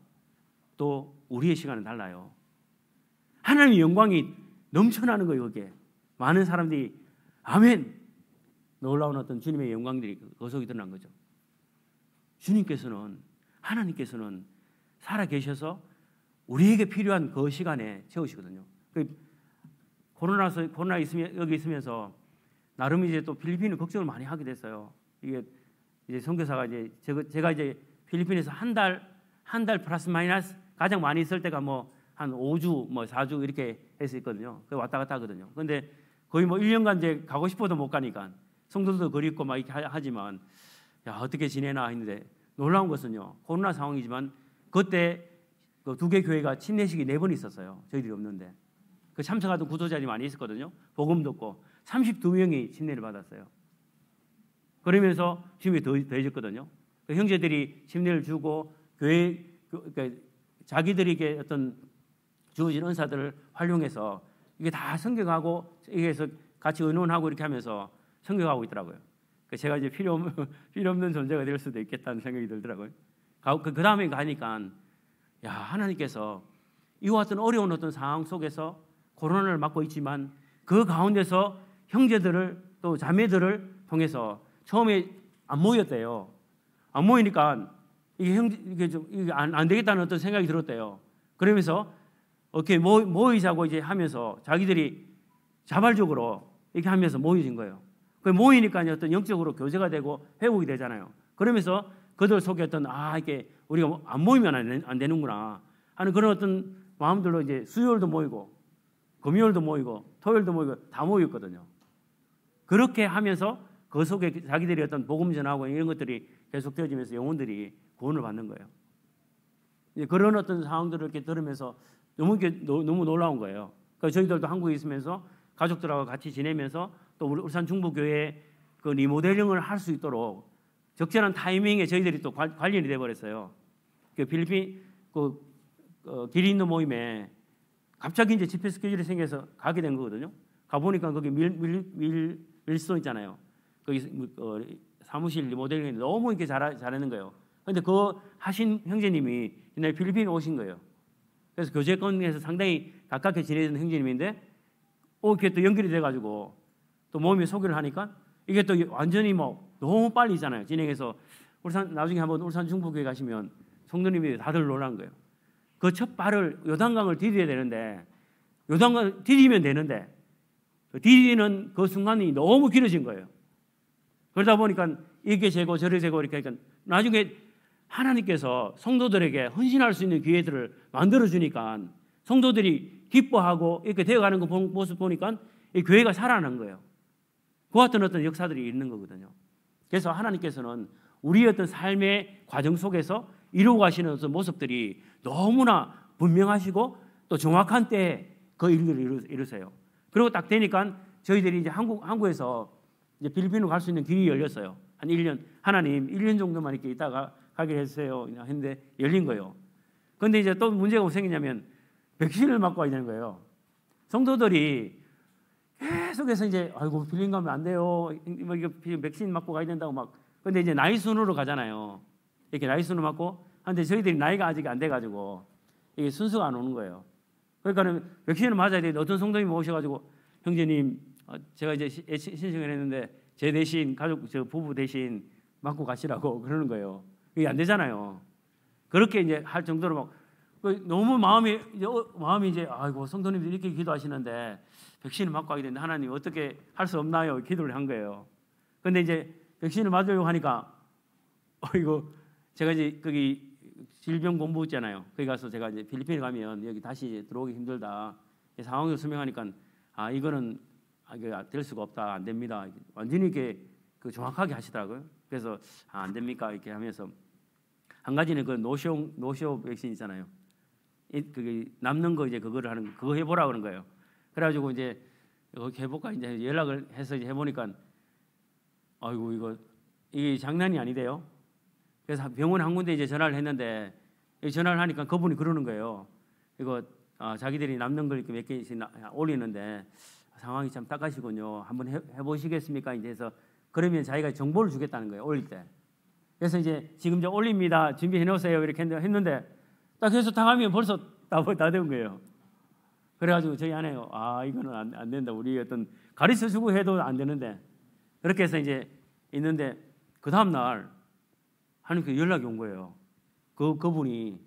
또 우리의 시간은 달라요. 하나님의 영광이 넘쳐나는 거예요. 여기에 많은 사람들이 아멘 놀라운 어떤 주님의 영광들이 그 속에 드러난 거죠. 하나님께서는 살아계셔서 우리에게 필요한 그 시간에 채우시거든요. 코로나 여기 있으면서 나름 이제 또 필리핀을 걱정을 많이 하게 됐어요. 이게 이제 선교사가 이제 제가 이제 필리핀에서 한 달 플러스 마이너스 가장 많이 있을 때가 뭐 한 5주 뭐 4주 이렇게 해서 있거든요. 그 왔다 갔다 하거든요. 근데 거의 뭐 1년간 이제 가고 싶어도 못 가니까 성도들도 그립고 막 이렇게 하지만 야 어떻게 지내나 했는데 놀라운 것은요. 코로나 상황이지만 그때 그 두 개 교회가 침례식이 4번 있었어요. 저희들이 없는데 그 참석하던 구도자들이 많이 있었거든요. 복음 듣고 32명이 침례를 받았어요. 그러면서 힘이 더해졌거든요. 그 형제들이 침례를 주고 교회 그러니까 자기들에게 어떤 주어진 은사들을 활용해서 이게 다 성경하고 여기에서 같이 의논하고 이렇게 하면서 성경하고 있더라고요. 제가 이제 필요 없는 존재가 될 수도 있겠다는 생각이 들더라고요. 그 다음에 가니까 야 하나님께서 이와 같은 어려운 어떤 상황 속에서 코로나를 맞고 있지만 그 가운데서 형제들을 또 자매들을 통해서 처음에 안 모였대요. 안 모이니까 이게 안 되겠다는 어떤 생각이 들었대요. 그러면서 이렇게 모이자고 이제 하면서 자기들이 자발적으로 이렇게 하면서 모여진 거예요. 그 모이니까 어떤 영적으로 교제가 되고 회복이 되잖아요. 그러면서 그들 속에 어떤 이게 우리가 안 모이면 안 되는구나 하는 그런 어떤 마음들로 이제 수요일도 모이고 금요일도 모이고 토요일도 모이고 다 모였거든요. 그렇게 하면서 그 속에 자기들이 어떤 복음 전하고 이런 것들이 계속 되어지면서 영혼들이 구원을 받는 거예요. 그런 어떤 상황들을 이렇게 들으면서 너무 놀라운 거예요. 그러니까 저희들도 한국에 있으면서 가족들하고 같이 지내면서 또 울산 중부교회 그 리모델링을 할 수 있도록 적절한 타이밍에 저희들이 또 관련이 돼 버렸어요. 그 필리핀 길이 있는 모임에 갑자기 이제 집회 스케줄이 생겨서 가게 된 거거든요. 가 보니까 거기 밀스톤 있잖아요. 거기 사무실 리모델링이 너무 이렇게 잘하는 거예요. 그런데 그 하신 형제님이 옛날에 필리핀에 오신 거예요. 그래서 교제권에서 상당히 가깝게 지내던 형제님인데 이렇게 또 연결이 돼가지고 또 몸이 소개를 하니까 이게 또 완전히 뭐 너무 빨리잖아요. 진행해서 나중에 한번 울산 중부교회 가시면 성도님이 다들 놀란 거예요. 그 첫 발을 요단강을 디뎌야 되는데 요단강을 디디면 되는데 디디는 그 순간이 너무 길어진 거예요. 그러다 보니까 이게 재고 저래 재고 이렇게 하니까 나중에 하나님께서 성도들에게 헌신할 수 있는 기회들을 만들어 주니까 성도들이 기뻐하고 이렇게 되어가는 그 모습 보니까 이 교회가 살아난 거예요. 그 같은 어떤 역사들이 있는 거거든요. 그래서 하나님께서는 우리의 어떤 삶의 과정 속에서 이루고 가시는 어떤 모습들이 너무나 분명하시고 또 정확한 때에 그 일들을 이루세요. 그리고 딱 되니까 저희들이 이제 한국에서 이제 필리핀으로 갈 수 있는 길이 열렸어요. 한 1년, 하나님 1년 정도만 이렇게 있다가 가게 해주세요 했는데 열린 거예요. 그런데 이제 또 문제가 생기냐면 백신을 맞고 와야 되는 거예요. 성도들이 계속해서 이제 아이고 필리핀 가면 안 돼요. 뭐 이거 백신 맞고 가야 된다고 막. 근데 이제 나이 순으로 가잖아요. 이렇게 나이 순으로 맞고. 근데 저희들이 나이가 아직 안 돼가지고 이게 순서가 안 오는 거예요. 그러니까는 백신을 맞아야 되는데 어떤 성도님이 오셔가지고 형제님 제가 이제 신청을 했는데 제 대신 가족 저 부부 대신 맞고 가시라고 그러는 거예요. 이게 안 되잖아요. 그렇게 이제 할 정도로 막 너무 마음이 이제 아이고 성도님들 이렇게 기도하시는데 백신을 맞고 하게 되는데 하나님 어떻게 할 수 없나요? 기도를 한 거예요. 근데 이제 백신을 맞으려고 하니까 이거 제가 이제 거기 질병본부 있잖아요. 거기 가서 제가 이제 필리핀에 가면 여기 다시 들어오기 힘들다 상황을 설명하니까 이거는 될 수가 없다, 안 됩니다. 완전히 이렇게 정확하게 하시더라고요. 그래서 안 됩니까? 이렇게 하면서 한 가지는 그 노쇼 백신 있잖아요. 그게 남는 거 이제 그거를 하는 그거 해보라 그런 거예요. 그래가지고 이제 해볼까 이제 연락을 해서 이제 해보니까 아이고 이게 장난이 아니대요. 그래서 병원 한 군데 이제 전화를 했는데 전화를 하니까 그분이 그러는 거예요. 이거 자기들이 남는 걸 이렇게 몇 개씩 올리는데 상황이 참 딱하시군요. 한번 해보시겠습니까? 이제 해서 그러면 자기가 정보를 주겠다는 거예요. 올릴 때. 그래서 이제 지금 이제 올립니다. 준비해 놓으세요. 이렇게 했는데 딱 해서 당하면 벌써 다 된 거예요. 그래가지고 저희 아내가 이거는 안 된다. 우리 어떤 가르쳐 주고 해도 안 되는데 그렇게 해서 이제 있는데 그 다음 날 하나님께 연락이 온 거예요. 그분이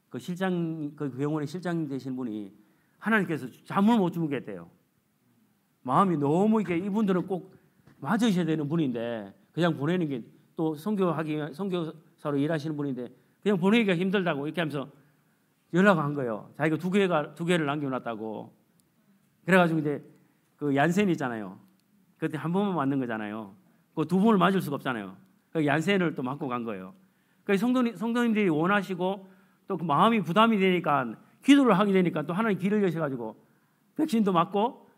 그 실장 그 병원의 실장 되신 분이 하나님께서 잠을 못 주무겠대요. 마음이 너무 이게 이분들은 꼭 맞으셔야 되는 분인데 그냥 보내는 게 또 선교사로 일하시는 분인데 그냥 보내기가 힘들다고 이렇게 하면서 연락한 거예요. 자기가 두 개를 남겨놨다고. 그래가지고 이제 그 얀센 있잖아요. 그때 한 번만 맞는 거잖아요. 그 두 번을 맞을 수가 없잖아요. 그 얀센을 또 맞고 간 거예요. 그 성도님들이 원하시고 또 그 마음이 부담이 되니까 기도를 하게 되니까 또 하나님 길을 여셔가지고 백신도 맞고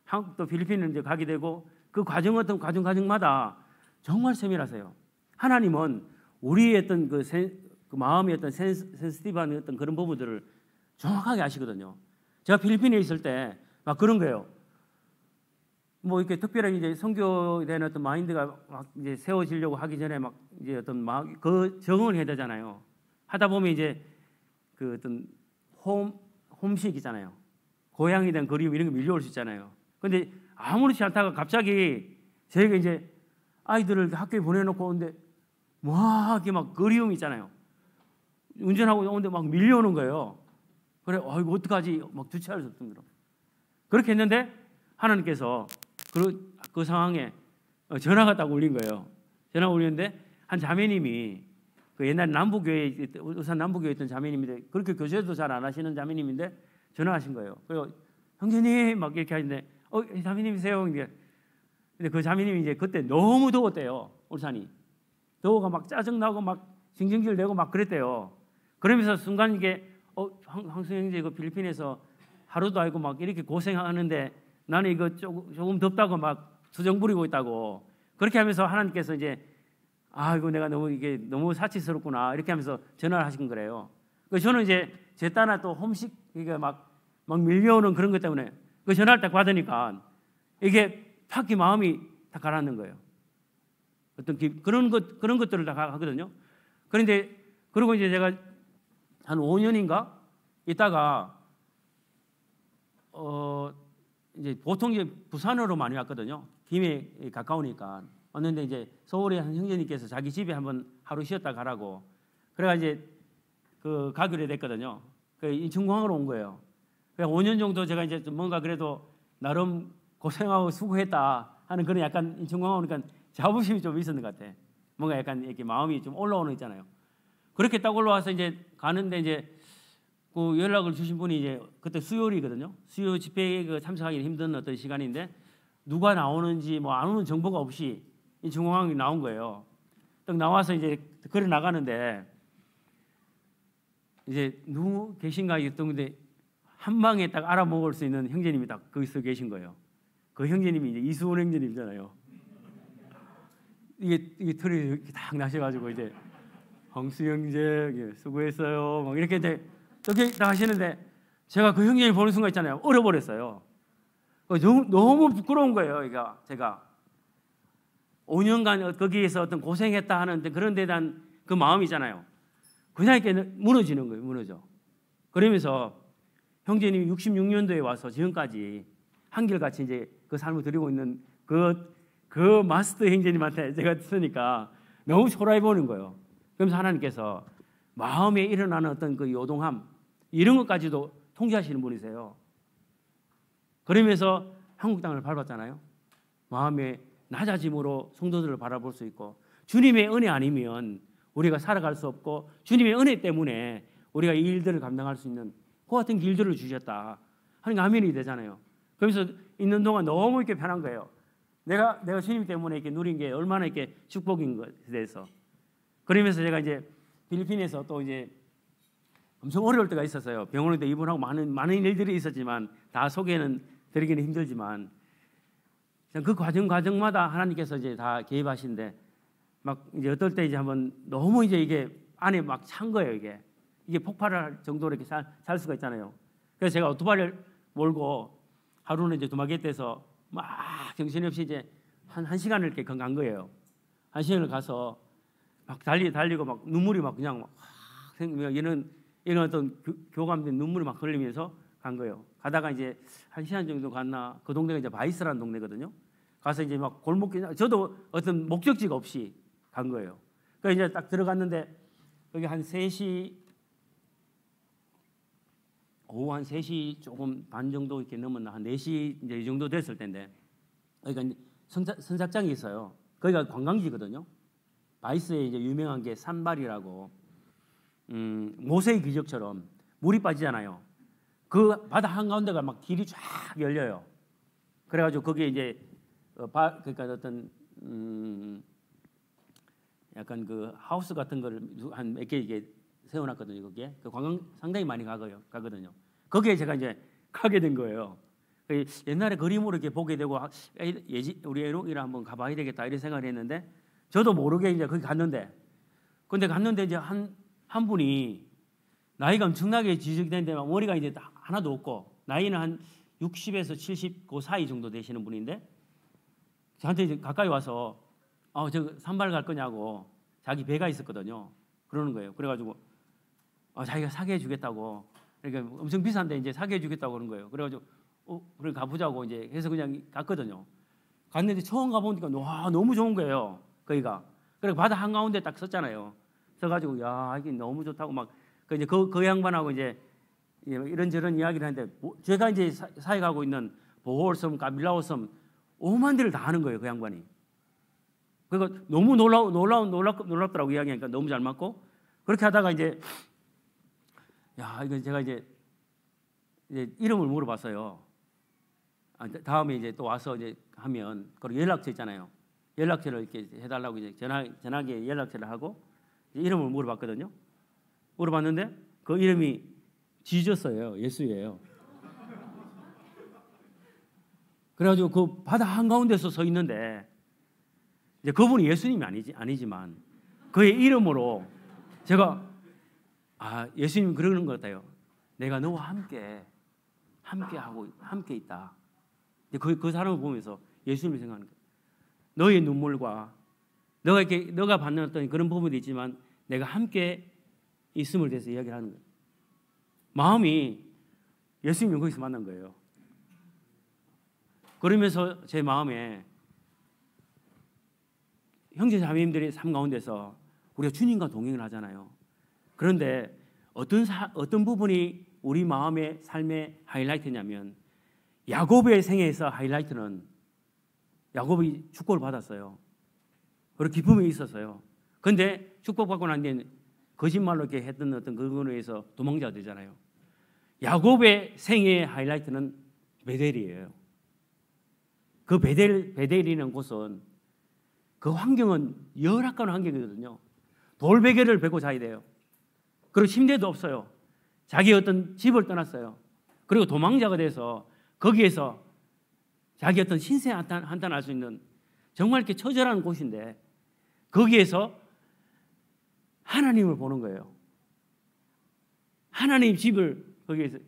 한국 또 필리핀을 이제 가게 되고 그 과정 어떤 과정마다 정말 세밀하세요. 하나님은 우리의 어떤 그 마음의 어떤 센시티브한 어떤 그런 부분들을 정확하게 아시거든요. 제가 필리핀에 있을 때 막 그런 거예요. 뭐 이렇게 특별하게 이제 선교에 대한 어떤 마인드가 막 이제 세워지려고 하기 전에 막 이제 어떤 그 적응을 해야 되잖아요. 하다 보면 이제 그 어떤 홈식 있잖아요. 고향에 대한 그리움 이런 게 밀려올 수 있잖아요. 근데 아무렇지 않다가 갑자기 저희가 이제 아이들을 학교에 보내놓고 오는데 이렇게 막 그리움이 있잖아요. 운전하고 오는데 막 밀려오는 거예요. 그래, 이거 어떡하지? 막 주체할 수 없던 거로. 그렇게 했는데 하나님께서 그 상황에 전화가 딱 울린 거예요. 전화가 울렸는데 한 자매님이 그 옛날 울산 남부교회에 있던 자매님인데 그렇게 교제도 잘 안 하시는 자매님인데 전화하신 거예요. 그리고 형제님 막 이렇게 하는데 자매님이세요? 근데 그 자매님이 이제 그때 너무 더웠대요. 울산이. 더워가 막 짜증나고 막 징징질 내고 막 그랬대요. 그러면서 순간 이게 황수 형제 그 필리핀에서 하루도 아니고 막 이렇게 고생하는데 나는 이거 조금 덥다고 막 수정 부리고 있다고. 그렇게 하면서 하나님께서 이제 이거 내가 너무 사치스럽구나 이렇게 하면서 전화를 하신 거래요. 저는 이제 제 딸아 또 홈식 이게 막 밀려오는 그런 것 때문에 그 전화를 딱 받으니까 이게 팍 마음이 다 가라앉는 거예요. 어떤 그런 것들을 다 하거든요. 그런데 그리고 이제 제가 한 5년인가 있다가 이제 보통 이제 부산으로 많이 왔거든요. 김해 가까우니까 왔는데 이제 서울에 한 형제님께서 자기 집에 한번 하루 쉬었다 가라고 그래가 이제 그 가기로 됐거든요. 그 인천공항으로 온 거예요. 그래서 5년 정도 제가 이제 뭔가 그래도 나름 고생하고 수고했다 하는 그런 약간 인천공항 오니까 자부심이 좀 있었는 것 같아. 뭔가 약간 이렇게 마음이 좀 올라오는 거 있잖아요. 그렇게 딱 올라와서 이제 가는데 이제 그 연락을 주신 분이 이제 그때 수요일이거든요. 수요 집회에 참석하기 힘든 어떤 시간인데 누가 나오는지 뭐 안 오는 정보가 없이 인천공항이 나온 거예요. 딱 나와서 이제 걸어 나가는데 이제 누구 계신가 했던 건데 한 방에 딱 알아먹을 수 있는 형제님이 딱 거기서 계신 거예요. 그 형제님이 이제 이수원 형제님이잖아요. 이게 털이 이렇게 딱 나셔가지고 이제 황수 형제 수고했어요. 막 이렇게 이제 딱 하시는데 제가 그 형제를 보는 순간 있잖아요. 얼어버렸어요. 너무 부끄러운 거예요. 제가 5년간 거기에서 어떤 고생했다 하는데 그런 데 대한 그 마음이잖아요. 그냥 이렇게 무너지는 거예요. 무너져. 그러면서 형제님이 66년도에 와서 지금까지 한결같이 이제 그 삶을 드리고 있는 그 마스터 형제님한테 제가 쓰니까 너무 초라해 보이는 거예요. 그러면서 하나님께서 마음에 일어나는 어떤 그 요동함 이런 것까지도 통제하시는 분이세요. 그러면서 한국 땅을 밟았잖아요. 마음의 낮아짐으로 성도들을 바라볼 수 있고 주님의 은혜 아니면 우리가 살아갈 수 없고 주님의 은혜 때문에 우리가 이 일들을 감당할 수 있는 그 같은 길들을 주셨다 하는 게 아멘이 되잖아요. 그러면서 있는 동안 너무 이렇게 편한 거예요. 내가 주님 때문에 이렇게 누린 게 얼마나 이렇게 축복인 것에 대해서. 그러면서 제가 이제 필리핀에서 또 이제 엄청 어려울 때가 있었어요. 병원에도 입원하고 많은 일들이 있었지만 다 소개는 드리기는 힘들지만 그 과정마다 하나님께서 이제 다 개입하시는데 막 이제 어떨 때 이제 한번 너무 이제 이게 안에 막 찬 거예요. 이게 폭발할 정도로 이렇게 살 수가 있잖아요. 그래서 제가 오토바이를 몰고 하루는 이제 두마게떼에서 막 정신없이 이제 한 시간을 이렇게 간 거예요. 한 시간을 가서 막 달리고 막 눈물이 막 그냥 막 이런 어떤 교감된 눈물이 막 흘리면서 간 거예요. 가다가 이제 한 시간 정도 갔나 그 동네가 이제 바이스라는 동네거든요. 가서 이제 막 골목길 저도 어떤 목적지가 없이 간 거예요. 그러니까 이제 딱 들어갔는데 여기 한 3시 오후 한 3시 조금 반 정도 이렇게 넘었나 한 4시 이제 이 정도 됐을 텐데 그러니까 선착장이 있어요. 거기가 관광지거든요. 바이스에 이제 유명한 게 산발이라고 모세의 기적처럼 물이 빠지잖아요. 그 바다 한가운데가 막 길이 쫙 열려요. 그래가지고 거기에 이제 그러니까 어떤 약간 그 하우스 같은 거를 한 몇 개 이게 세워놨거든요. 거기에 그 관광 상당히 많이 가거든요. 거기에 제가 이제 가게 된 거예요. 옛날에 그림으로 이렇게 보게 되고 우리 애롱이랑 한번 가봐야 되겠다 이런 생각을 했는데 저도 모르게 이제 거기 갔는데 근데 이제 한 분이 나이가 엄청나게 지적되는데 머리가 이제 하나도 없고 나이는 한 60에서 70 그 사이 정도 되시는 분인데 저한테 이제 가까이 와서 저 산발 갈 거냐고 자기 배가 있었거든요. 그러는 거예요. 그래가지고 자기가 사게 해주겠다고 그러니까 엄청 비싼데 이제 사게 해주겠다고 그런 거예요. 그래가지고 그래 가보자고 이제 해서 그냥 갔거든요. 갔는데 처음 가보니까 와 너무 좋은 거예요. 거기가. 그래 바다 한가운데 딱 섰잖아요. 서가지고 야 이게 너무 좋다고 막 이제 그 양반하고 이제 이런저런 이야기를 하는데 제가 이제 사역하고 있는 보홀섬, 까빌라오섬 5만 대를 다 하는 거예요. 그 양반이. 그러니까 너무 놀랍더라고 이야기하니까 너무 잘 맞고 그렇게 하다가 이제 이거 제가 이제 이름을 물어봤어요. 다음에 이제 또 와서 이제 하면 그리고 연락처 있잖아요. 연락처를 이렇게 해달라고 이제 전화기에 연락처를 하고 이름을 물어봤거든요. 물어봤는데 그 이름이 지저스예요. 예수예요. 그래가지고 그 바다 한가운데서 서 있는데 이제 그분이 예수님이 아니지만 그의 이름으로 제가 예수님 그러는 것 같아요. 내가 너와 함께 있다. 그 사람을 보면서 예수님을 생각하는 거예요. 너의 눈물과 너가 받는 어떤 그런 부분도 있지만 내가 함께 있음을 대해서 이야기를 하는 거예요. 마음이 예수님을 거기서 만난 거예요. 그러면서 제 마음에 형제 자매님들의 삶 가운데서 우리가 주님과 동행을 하잖아요. 그런데 어떤 부분이 우리 마음의 삶의 하이라이트냐면 야곱의 생애에서 하이라이트는 야곱이 축복을 받았어요. 그리고 기쁨이 있었어요. 그런데 축복받고 난 뒤에 거짓말로 이렇게 했던 어떤 그거에 의해서 도망자가 되잖아요. 야곱의 생애의 하이라이트는 베델이에요. 그 베델이라는 곳은 그 환경은 열악한 환경이거든요. 돌베개를 베고 자야 돼요. 그리고 침대도 없어요. 자기 어떤 집을 떠났어요. 그리고 도망자가 돼서 거기에서 자기 어떤 신세 한탄할 수 있는 정말 이렇게 처절한 곳인데 거기에서 하나님을 보는 거예요. 하나님 집을 거기에서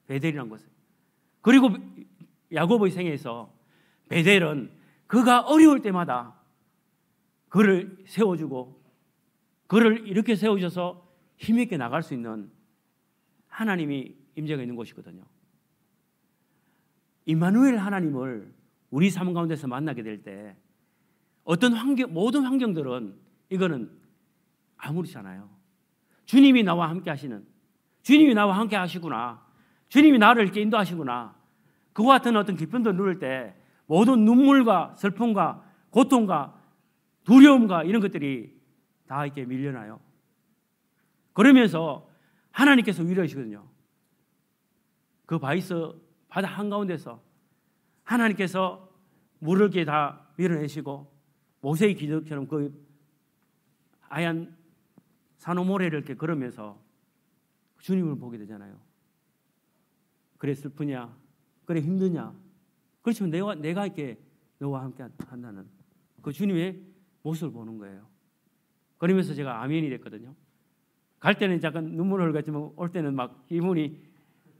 베델이라는 곳에. 그리고 야곱의 생에서 베델은 그가 어려울 때마다 그를 세워주고 그를 이렇게 세우셔서 힘있게 나갈 수 있는 하나님이 임재가 있는 곳이거든요. 임마누엘 하나님을 우리 삶 가운데서 만나게 될 때 어떤 모든 환경들은 이거는 아무렇지 않아요. 주님이 나와 함께 하시는, 주님이 나와 함께 하시구나, 주님이 나를 이렇게 인도하시구나, 그와 같은 어떤 기쁨도 누릴 때 모든 눈물과 슬픔과 고통과 두려움과 이런 것들이 다 이렇게 밀려나요. 그러면서 하나님께서 위로하시거든요. 그 바다 한가운데서 하나님께서 물을 이렇게 다 밀어내시고 모세의 기적처럼 그 하얀 산호모래를 이렇게 걸으면서 주님을 보게 되잖아요. 그래 슬프냐? 그래 힘드냐? 그렇지만 내가 이렇게 너와 함께 한다는 그 주님의 모습을 보는 거예요. 그러면서 제가 아멘이 됐거든요. 갈 때는 잠깐 눈물을 흘렸지만 올 때는 막 기분이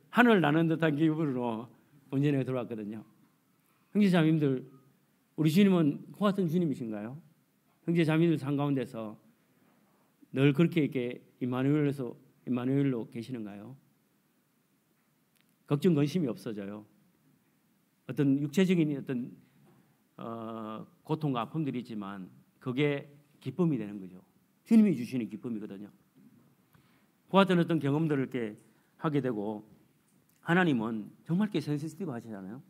하늘 나는 듯한 기분으로 온전히 들어왔거든요. 형제자매님들, 우리 주님은 그와 같은 주님이신가요? 형제자매님들 삶 가운데서 늘 그렇게 이렇게 임마누엘로 계시는가요? 걱정 근심이 없어져요. 어떤 육체적인 어떤 고통과 아픔들이 있지만 그게 기쁨이 되는 거죠. 주님이 주시는 기쁨이거든요. 그와 같은 어떤 경험들을 이렇게 하게 되고 하나님은 정말 이렇게 센시티브 하시잖아요.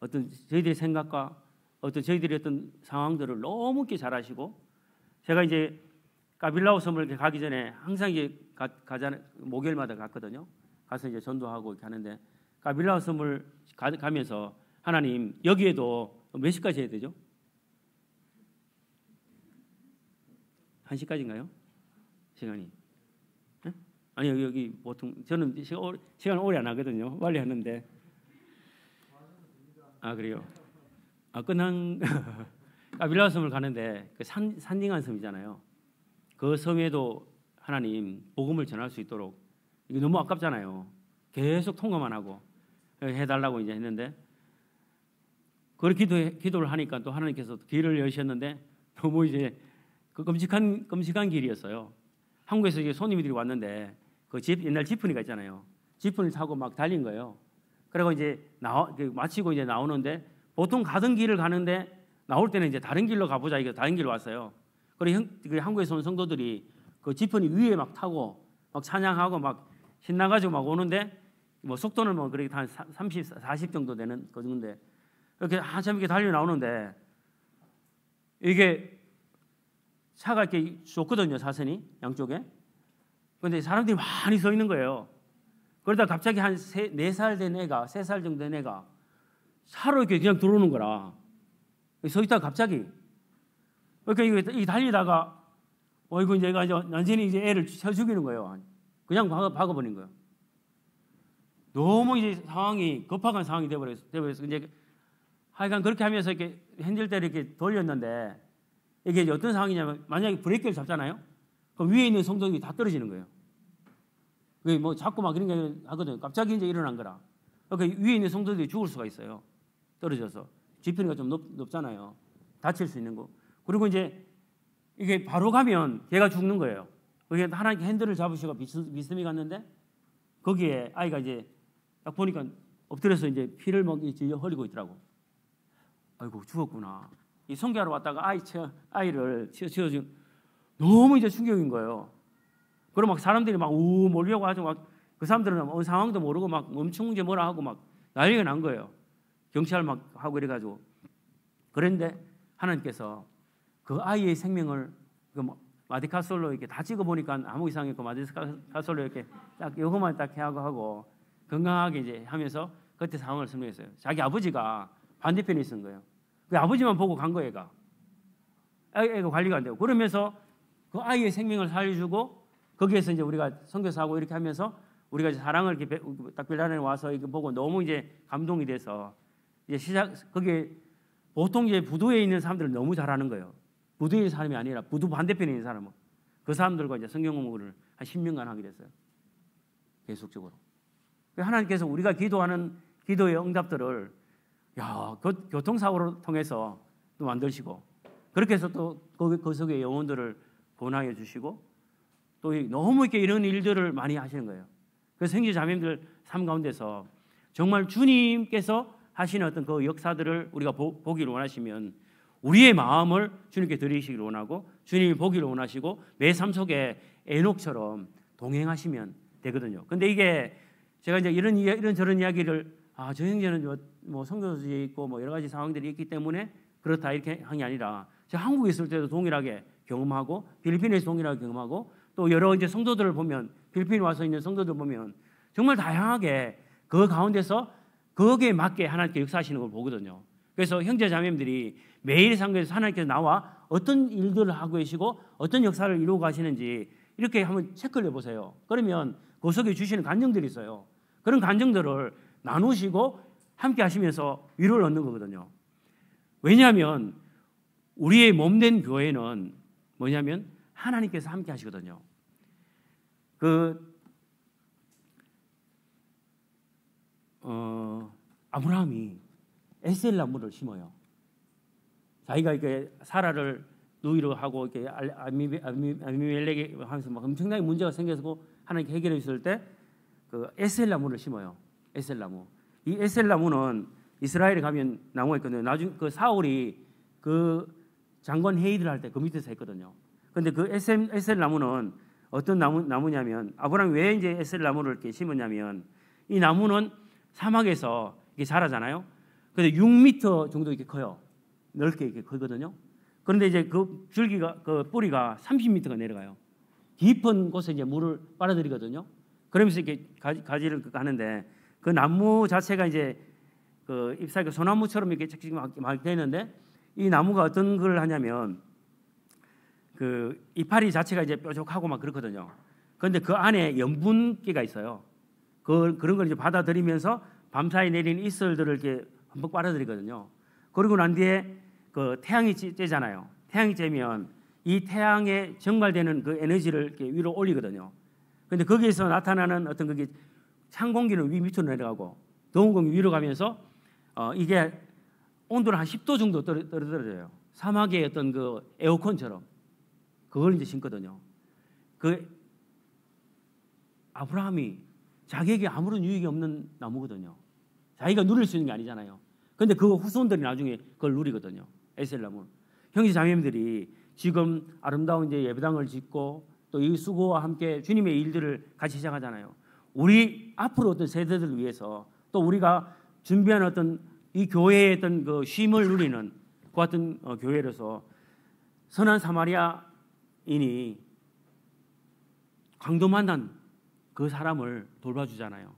어떤 저희들의 생각과 어떤 저희들의 어떤 상황들을 너무 이렇게 잘 아시고 제가 이제 까빌라오 섬을 이렇게 가기 전에 항상 이제 가잖아요. 목요일마다 갔거든요. 가서 이제 전도하고 이렇게 하는데 까빌라오 섬을 가면서 하나님 여기에도 몇 시까지 해야 되죠? 1시까지인가요? 시간이? 네? 아니 여기 보통 저는 시간 오래 안 하거든요. 빨리 하는데. 아 그래요? 아 끝난 까빌라오 섬을 가는데 그 산링한 섬이잖아요. 그 섬에도 하나님 복음을 전할 수 있도록 이게 너무 아깝잖아요. 계속 통과만 하고 해달라고 이제 했는데 그렇게 기도를 하니까 또 하나님께서 길을 여셨는데 너무 이제 그 끔찍한 길이었어요. 한국에서 이제 손님들이 왔는데 그 옛날 지프니가 있잖아요. 지프니를 타고 막 달린 거예요. 그리고 이제 마치고 이제 나오는데 보통 가던 길을 가는데 나올 때는 이제 다른 길로 가보자 이거 다른 길로 왔어요. 그리고 한국에서 온 성도들이 그 지프니 위에 막 타고 막 찬양하고 막 신나가지고 막 오는데 뭐 속도는 뭐 그렇게 한 30, 40 정도 되는 그 정도인데 이렇게 한참 이렇게 달려 나오는데 이게 차가 이렇게 좁거든요. 사선이 양쪽에. 그런데 사람들이 많이 서 있는 거예요. 그러다 갑자기 한 4살 된 애가 3살 정도 된 애가 차로 이렇게 그냥 들어오는 거라. 서 있다가 갑자기 그러니까 이 달리다가 이거 이제 완전히 이제 애를 쳐 죽이는 거예요. 그냥 박아버린 거예요. 너무 이제 상황이 급박한 상황이 되어버려서 이제 하여간 그렇게 하면서 이렇게 핸들대를 이렇게 돌렸는데 이게 이제 어떤 상황이냐면 만약에 브레이크를 잡잖아요. 그럼 위에 있는 성도들이 다 떨어지는 거예요. 왜 뭐 자꾸 막 이런 게 하거든요. 갑자기 이제 일어난 거라. 그러니까 위에 있는 성도들이 죽을 수가 있어요. 떨어져서 지표가 좀 높잖아요. 다칠 수 있는 거. 그리고 이제 이게 바로 가면 걔가 죽는 거예요. 그게 하나님께 핸들을 잡으시고 미스미 갔는데 거기에 아이가 이제 딱 보니까 엎드려서 이제 피를 막 흘리고 있더라고. 아이고 죽었구나. 이 성교하러 왔다가 아이를 치워준 너무 이제 충격인 거예요. 그럼 막 사람들이 막 몰려고 하죠. 막 그 사람들은 상황도 모르고 막 엄청 이제 뭐라 하고 막 난리가 난 거예요. 경찰 막 하고 이래가지고. 그런데 하나님께서 그 아이의 생명을 마디카솔로 이렇게 다 찍어보니까 아무 이상이 없고 마디카솔로 이렇게 딱 요것만 딱 하고 건강하게 이제 하면서 그때 상황을 설명했어요. 자기 아버지가 반대편에 있은 거예요. 그 아버지만 보고 간 거예요. 애가 관리가 안 되고. 그러면서 그 아이의 생명을 살려주고 거기에서 이제 우리가 선교사하고 이렇게 하면서 우리가 이제 사랑을 이렇게 딱 빌라에 와서 이거 보고 너무 이제 감동이 돼서 이제 거기에 보통 이제 부두에 있는 사람들은 너무 잘하는 거예요. 부두에 있는 사람이 아니라 부두 반대편에 있는 사람은 그 사람들과 이제 성경 공부를 한 10년간 하게 됐어요. 계속적으로. 하나님께서 우리가 기도하는 기도의 응답들을 교통사고를 통해서 또 만드시고 그렇게 해서 또 그 속에 영혼들을 구원하여 주시고 또 너무 이렇게 이런 일들을 많이 하시는 거예요. 그래서 형제 자매님들 삶 가운데서 정말 주님께서 하시는 어떤 그 역사들을 우리가 보기를 원하시면 우리의 마음을 주님께 드리시기를 원하고 주님이 보기를 원하시고 매 삶 속에 에녹처럼 동행하시면 되거든요. 근데 이게 제가 이제 이런 저런 이야기를 저 형제는 뭐 선교지에 있고 뭐 여러 가지 상황들이 있기 때문에 그렇다 이렇게 한 게 아니라 제가 한국에 있을 때도 동일하게 경험하고 필리핀에서 동일하게 경험하고 또 여러 이제 성도들을 보면 필리핀에 와서 있는 성도들 보면 정말 다양하게 그 가운데서 거기에 맞게 하나님께 역사하시는 걸 보거든요. 그래서 형제 자매님들이 매일 상교에서 하나님께서 나와 어떤 일들을 하고 계시고 어떤 역사를 이루고 가시는지 이렇게 한번 체크를 해보세요. 그러면 그 속에 주시는 간증들이 있어요. 그런 간증들을 나누시고 함께 하시면서 위로를 얻는 거거든요. 왜냐하면 우리의 몸된 교회는 뭐냐면 하나님께서 함께 하시거든요. 아브라함이 에셀 나무를 심어요. 자기가 이렇게 사라를 누이로 하고 이렇게 아비멜렉에 하면서 막 엄청나게 문제가 생겨서 하나님께 해결해 주실 때 그 에셀 나무를 심어요. 에셀 나무. 이 에셀 나무는 이스라엘에 가면 나무가 있거든요. 나중에 그 사울이 그 장관 회의를 할 때 그 밑에서 했거든요. 근데 그 에셀 나무는 어떤 나무냐면 아브라함이 왜 이제 에셀 나무를 이렇게 심었냐면 이 나무는 사막에서 이게 자라잖아요. 근데 6m 정도 이렇게 커요. 넓게 이렇게 크거든요. 그런데 이제 그 줄기가 그 뿌리가 30m가 내려가요. 깊은 곳에 이제 물을 빨아들이거든요. 그러면서 이렇게 가지를 하는데 그 나무 자체가 이제 그 잎사귀가 소나무처럼 이렇게 막 되는데 이 나무가 어떤 걸 하냐면 그 이파리 자체가 이제 뾰족하고 막 그렇거든요. 그런데 그 안에 염분기가 있어요. 그런 걸 이제 받아들이면서 밤사이 내리는 이슬들을 이렇게 한번 빨아들이거든요. 그러고 난 뒤에 그 태양이 쬐잖아요. 태양이 쬐면 이 태양에 정발되는 그 에너지를 이렇게 위로 올리거든요. 그런데 거기에서 나타나는 어떤 그게 찬 공기는 밑으로 내려가고 더운 공기 위로 가면서 이게 온도를 한 10도 정도 떨어져요. 사막의 어떤 그 에어컨처럼 그걸 이제 심거든요. 그 아브라함이 자기에게 아무런 유익이 없는 나무거든요. 자기가 누릴 수 있는 게 아니잖아요. 그런데 그 후손들이 나중에 그걸 누리거든요. 에셀 나무. 형제 자매님들이 지금 아름다운 이제 예배당을 짓고 또 이 수고와 함께 주님의 일들을 같이 시작하잖아요. 우리 앞으로 어떤 세대들을 위해서 또 우리가 준비한 어떤 이 교회의 어떤 그 쉼을 누리는 그 같은 교회로서 선한 사마리아인이 강도 만난 그 사람을 돌봐주잖아요.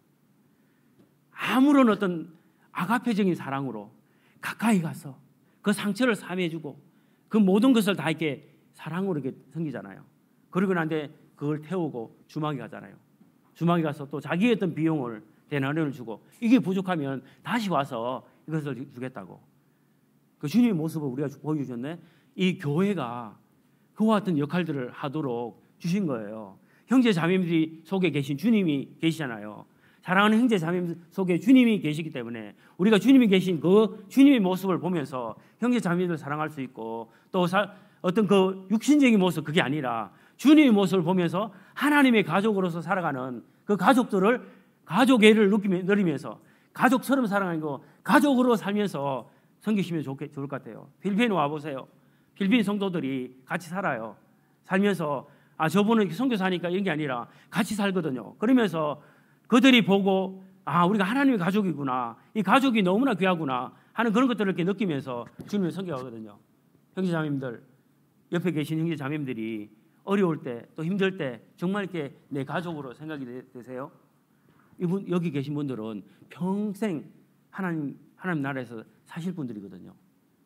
아무런 어떤 아가페적인 사랑으로 가까이 가서 그 상처를 사매해주고 그 모든 것을 다 이렇게 사랑으로 이렇게 섬기잖아요. 그리고 난 뒤에 그걸 태우고 주막에 가잖아요. 주막에 가서 또 자기의 어떤 비용을 대나리온을 주고 이게 부족하면 다시 와서 이것을 주겠다고. 그 주님의 모습을 우리가 보여주셨네. 이 교회가 그와 같은 역할들을 하도록 주신 거예요. 형제 자매님들이 속에 계신 주님이 계시잖아요. 사랑하는 형제 자매님 속에 주님이 계시기 때문에 우리가 주님이 계신 그 주님의 모습을 보면서 형제 자매님들을 사랑할 수 있고 또 어떤 그 육신적인 모습 그게 아니라 주님의 모습을 보면서 하나님의 가족으로서 살아가는 그 가족들을 가족애를 누리면서 가족처럼 살아가는 거 가족으로 살면서 섬기시면 좋을 것 같아요. 필리핀에 와보세요. 필리핀 성도들이 같이 살아요. 살면서 저분은 선교사니까 이런 게 아니라 같이 살거든요. 그러면서 그들이 보고 우리가 하나님의 가족이구나, 이 가족이 너무나 귀하구나 하는 그런 것들을 이렇게 느끼면서 주님을 섬겨가거든요. 형제자매님들, 옆에 계신 형제자매님들이 어려울 때 또 힘들 때 정말 이렇게 내 가족으로 생각이 되세요? 이분 여기 계신 분들은 평생 하나님 나라에서 사실 분들이거든요.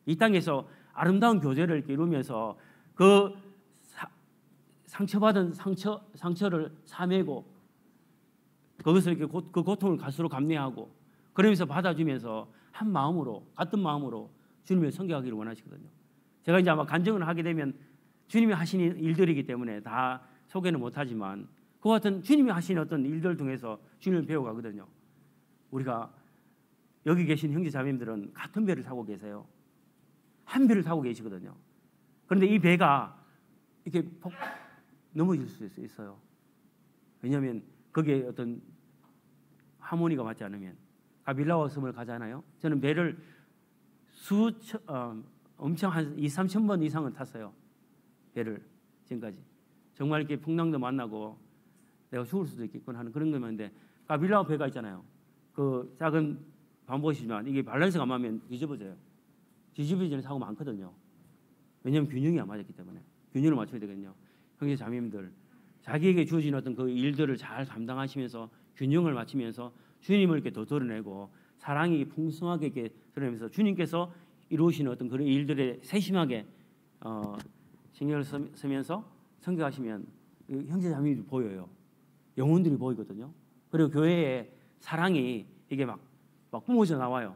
이 땅에서 아름다운 교제를 이렇게 이루면서 그 상처받은 상처를 사매고 거기서 이렇게 그 고통을 갈수록 감내하고 그러면서 받아주면서 한 마음으로 같은 마음으로 주님을 섬겨하기를 원하시거든요. 제가 이제 아마 간증을 하게 되면 주님이 하시는 일들이기 때문에 다 소개는 못하지만 그 같은 주님이 하시는 어떤 일들 통해서 주님을 배워가거든요. 우리가 여기 계신 형제자매님들은 같은 배를 타고 계세요. 한 배를 타고 계시거든요. 그런데 이 배가 이렇게 넘어질 수 있어요. 왜냐하면 거기에 어떤 하모니가 맞지 않으면. 가빌라와 섬을 가잖아요. 저는 배를 엄청 한 2-3천 번 이상은 탔어요. 배를 지금까지. 정말 이렇게 풍랑도 만나고 내가 죽을 수도 있겠구나 하는 그런 것인데, 가빌라와 배가 있잖아요. 그 작은 반보시지만 이게 밸런스가 안 맞으면 뒤집어져요. 뒤집어지는 사고 많거든요. 왜냐하면 균형이 안 맞았기 때문에. 균형을 맞춰야 되거든요. 형제 자매님들, 자기에게 주어진 어떤 그 일들을 잘 감당하시면서 균형을 맞추면서 주님을 이렇게 더 드러내고 사랑이 풍성하게 이렇게 드러내면서 주님께서 이루시는 어떤 그런 일들에 세심하게 신경을 쓰면서 섬겨하시면 형제자매들이 보여요. 영혼들이 보이거든요. 그리고 교회에 사랑이 이게 막 뿜어져 나와요.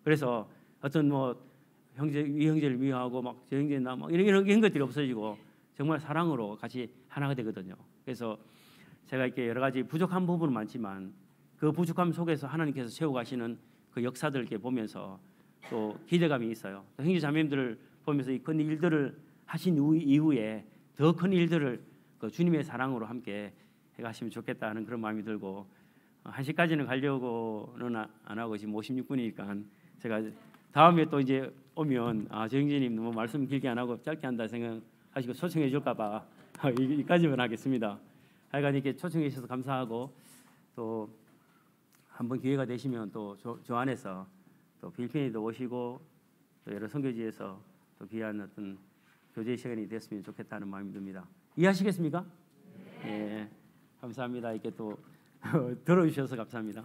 그래서 어떤 이 형제를 미워하고 막 저 형제 나 막 이런 것들이 없어지고 정말 사랑으로 같이 하나가 되거든요. 그래서 제가 이렇게 여러 가지 부족한 부분은 많지만 그 부족함 속에서 하나님께서 세워가시는 그 역사들을 이렇게 보면서 또 기대감이 있어요. 형제 자매님들을 보면서 이 큰 일들을 하신 이후에 더 큰 일들을 그 주님의 사랑으로 함께 해가시면 좋겠다는 그런 마음이 들고 1시까지는 가려고는 안 하고 지금 56분이니까 제가 다음에 또 이제 오면 저 형제님 너무 말씀 길게 안 하고 짧게 한다 생각하시고 초청해 줄까봐 여기까지만 하겠습니다. 하여간 이렇게 초청해 주셔서 감사하고 또 한번 기회가 되시면 또 저 안에서 또 필리핀에도 오시고 또 여러 선교지에서 또 귀한 어떤 교제 시간이 됐으면 좋겠다는 마음이 듭니다. 이해하시겠습니까? 네. 감사합니다. 이렇게 또 들어주셔서 감사합니다.